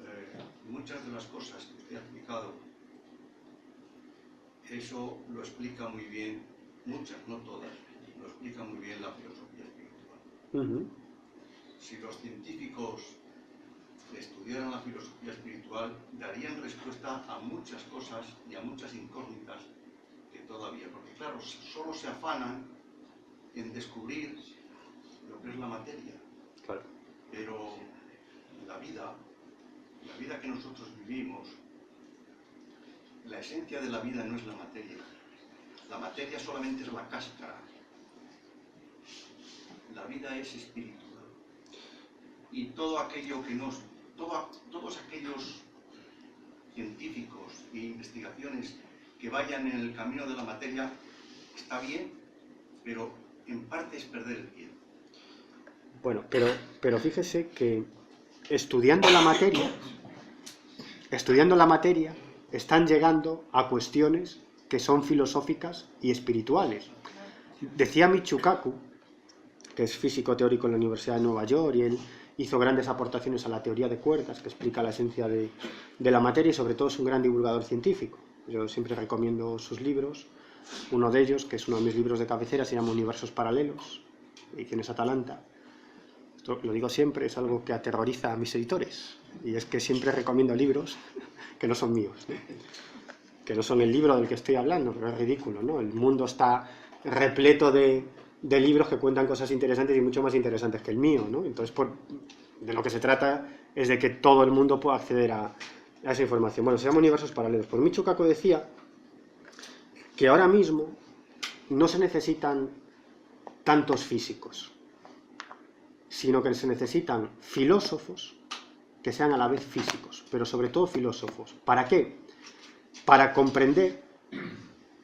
G: muchas de las cosas que usted ha explicado, eso lo explica muy bien, muchas, no todas, lo explica muy bien la filosofía espiritual. Si los científicos estudiaran la filosofía espiritual, darían respuesta a muchas cosas y a muchas incógnitas que todavía, porque claro, solo se afanan en descubrir lo que es la materia.
C: Claro.
G: Pero la vida que nosotros vivimos, la esencia de la vida no es la materia. La materia solamente es la cáscara. La vida es espiritual. Y todo aquello que todos aquellos científicos e investigaciones que vayan en el camino de la materia, está bien, pero en parte es perder el tiempo.
C: Bueno, pero fíjese que estudiando la materia, están llegando a cuestiones que son filosóficas y espirituales. Decía Michio Kaku, que es físico teórico en la Universidad de Nueva York, y él hizo grandes aportaciones a la teoría de cuerdas, que explica la esencia de la materia, y sobre todo es un gran divulgador científico. Yo siempre recomiendo sus libros. Uno de ellos, que es uno de mis libros de cabecera, se llama Universos Paralelos, ediciones Atalanta. Esto lo digo siempre, es algo que aterroriza a mis editores, y es que siempre recomiendo libros que no son míos, ¿no? Que no son el libro del que estoy hablando, pero es ridículo, ¿no? El mundo está repleto de libros que cuentan cosas interesantes y mucho más interesantes que el mío, ¿no? Entonces, de lo que se trata es de que todo el mundo pueda acceder a esa información. Bueno, se llama Universos Paralelos. Pues Michio Kaku decía que ahora mismo no se necesitan tantos físicos, sino que se necesitan filósofos que sean a la vez físicos, pero sobre todo filósofos. ¿Para qué? Para comprender,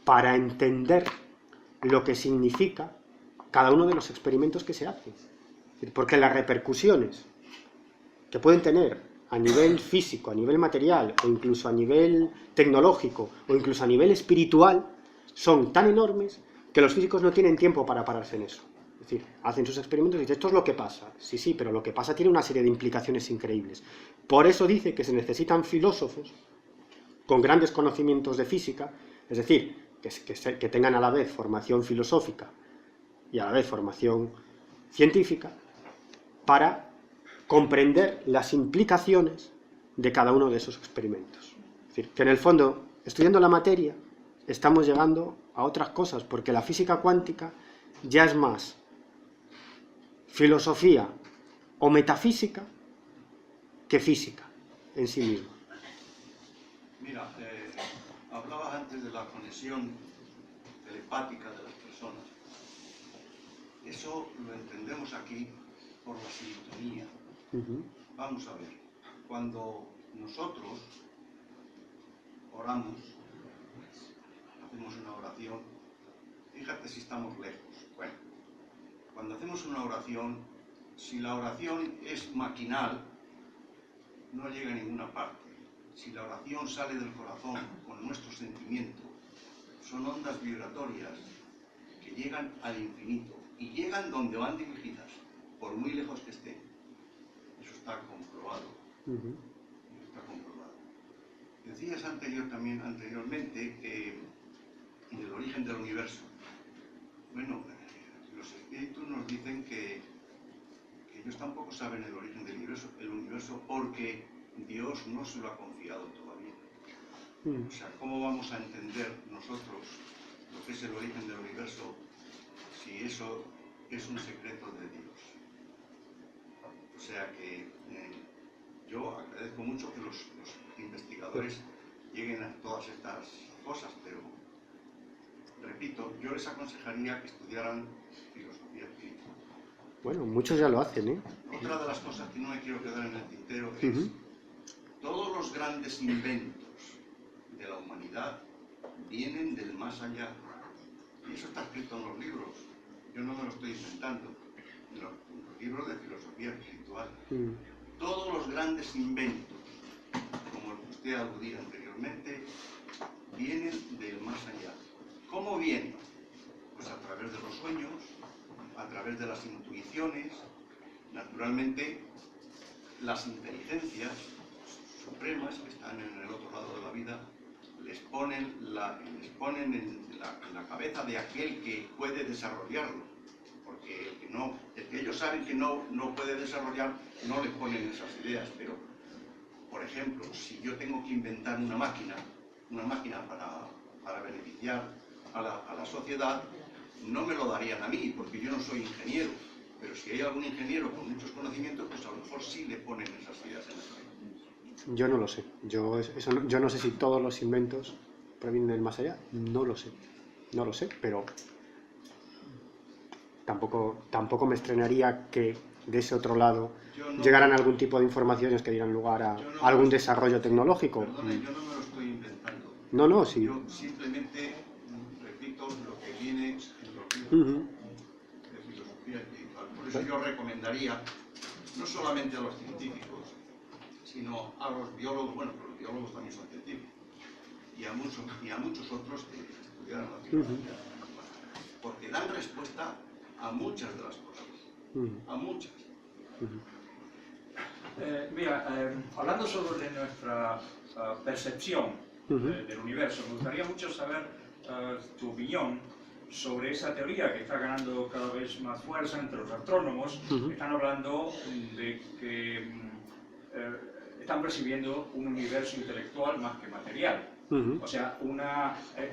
C: para entender lo que significa cada uno de los experimentos que se hacen. Porque las repercusiones que pueden tener a nivel físico, a nivel material, o incluso a nivel tecnológico, o incluso a nivel espiritual, son tan enormes que los físicos no tienen tiempo para pararse en eso. Es decir, hacen sus experimentos y dicen, esto es lo que pasa. Sí, pero lo que pasa tiene una serie de implicaciones increíbles. Por eso dice que se necesitan filósofos con grandes conocimientos de física, es decir, que tengan a la vez formación filosófica y a la vez formación científica, para comprender las implicaciones de cada uno de esos experimentos. Es decir, que en el fondo, estudiando la materia, estamos llegando a otras cosas, porque la física cuántica ya es más filosofía o metafísica que física en sí misma.
G: Mira, hablabas antes de la conexión telepática de las personas. Eso lo entendemos aquí por la sintonía. Vamos a ver, cuando nosotros oramos, hacemos una oración, fíjate si estamos lejos. Bueno, cuando hacemos una oración, si la oración es maquinal, no llega a ninguna parte. Si la oración sale del corazón con nuestro sentimiento, son ondas vibratorias que llegan al infinito y llegan donde van dirigidas, por muy lejos que estén. Eso está comprobado. Eso está comprobado. Decías anteriormente que en el origen del universo. Bueno, los espíritus nos dicen que ellos tampoco saben el origen del universo porque Dios no se lo ha confiado todavía. O sea, ¿cómo vamos a entender nosotros lo que es el origen del universo si eso es un secreto de Dios? O sea que yo agradezco mucho que los investigadores lleguen a todas estas cosas, pero repito, yo les aconsejaría que estudiaran filosofía espiritual.
C: Bueno, muchos ya lo hacen, ¿eh?
G: Otra de las cosas que no me quiero quedar en el tintero es todos los grandes inventos de la humanidad vienen del más allá. Y eso está escrito en los libros. Yo no me lo estoy inventando. Lo libros de filosofía espiritual. Todos los grandes inventos, como el que usted aludía anteriormente, vienen del más allá. ¿Cómo vienen? Pues a través de los sueños, a través de las intuiciones. Naturalmente, las inteligencias supremas que están en el otro lado de la vida les ponen en la cabeza de aquel que puede desarrollarlo, porque el que ellos saben que no puede desarrollar, no les ponen esas ideas. Pero, por ejemplo, si yo tengo que inventar una máquina para beneficiar a la sociedad, no me lo darían a mí, porque yo no soy ingeniero. Pero si hay algún ingeniero con muchos conocimientos, pues a lo mejor sí le ponen esas ideas en la cabeza.
C: Yo no lo sé. Yo no sé si todos los inventos provienen del más allá. No lo sé. No lo sé, pero tampoco me extrañaría que de ese otro lado llegaran algún tipo de informaciones que dieran lugar a algún desarrollo tecnológico.
G: Perdone, yo no me lo estoy inventando.
C: No, sí.
G: Yo simplemente repito lo que viene en los libros de filosofía espiritual. Por eso yo recomendaría, no solamente a los científicos, sino a los biólogos, bueno, pero los biólogos también son científicos, y a muchos otros que estudiaran la filosofía, porque dan respuesta a muchas de las cosas, a muchas.
E: Hablando sobre nuestra percepción del universo, me gustaría mucho saber tu opinión sobre esa teoría que está ganando cada vez más fuerza entre los astrónomos. Están hablando de que están percibiendo un universo intelectual más que material. O sea,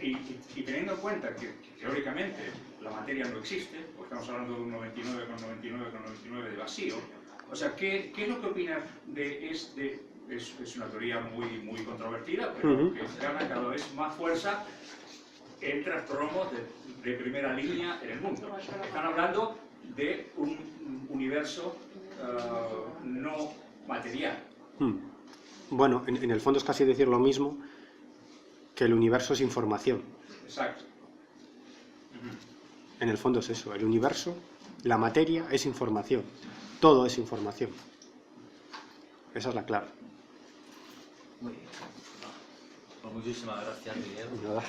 E: y teniendo en cuenta que teóricamente la materia no existe, porque estamos hablando de un 99,99,99 de vacío. O sea, ¿qué es lo que opinas de este? Es una teoría muy controvertida, pero que gana cada vez más fuerza entre astrónomos de primera línea en el mundo. Están hablando de un universo no material.
C: Bueno, en el fondo es casi decir lo mismo, que el universo es información.
E: Exacto.
C: En el fondo es eso, el universo, la materia es información, todo es información. Esa es la clave.
B: Muy bien. Pues muchísimas gracias, Miguel.
C: Nada.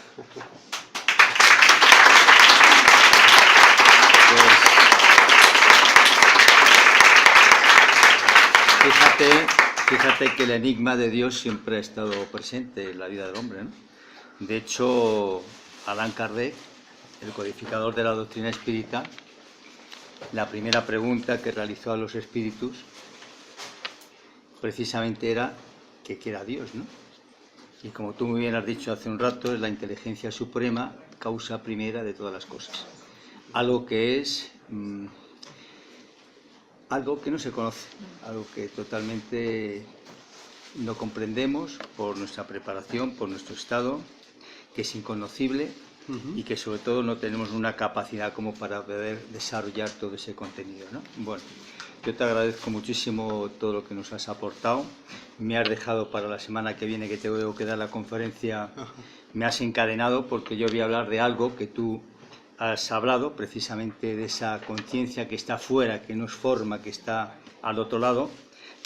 A: Fíjate que el enigma de Dios siempre ha estado presente en la vida del hombre, ¿no? De hecho, Allan Kardec, el codificador de la doctrina espírita, la primera pregunta que realizó a los espíritus precisamente era ¿qué era Dios, no? Y como tú muy bien has dicho hace un rato, es la inteligencia suprema, causa primera de todas las cosas. Algo que es algo que no se conoce, algo que totalmente no comprendemos por nuestra preparación, por nuestro estado, que es inconocible y que sobre todo no tenemos una capacidad como para poder desarrollar todo ese contenido, ¿no? Bueno, yo te agradezco muchísimo todo lo que nos has aportado. Me has dejado para la semana que viene, que tengo que dar la conferencia, me has encadenado porque yo voy a hablar de algo que tú has hablado, precisamente de esa conciencia que está fuera, que nos forma, que está al otro lado,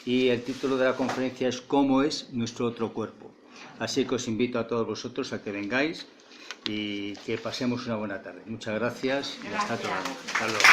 A: y el título de la conferencia es ¿Cómo es nuestro otro cuerpo? Así que os invito a todos vosotros a que vengáis y que pasemos una buena tarde. Muchas gracias y hasta luego.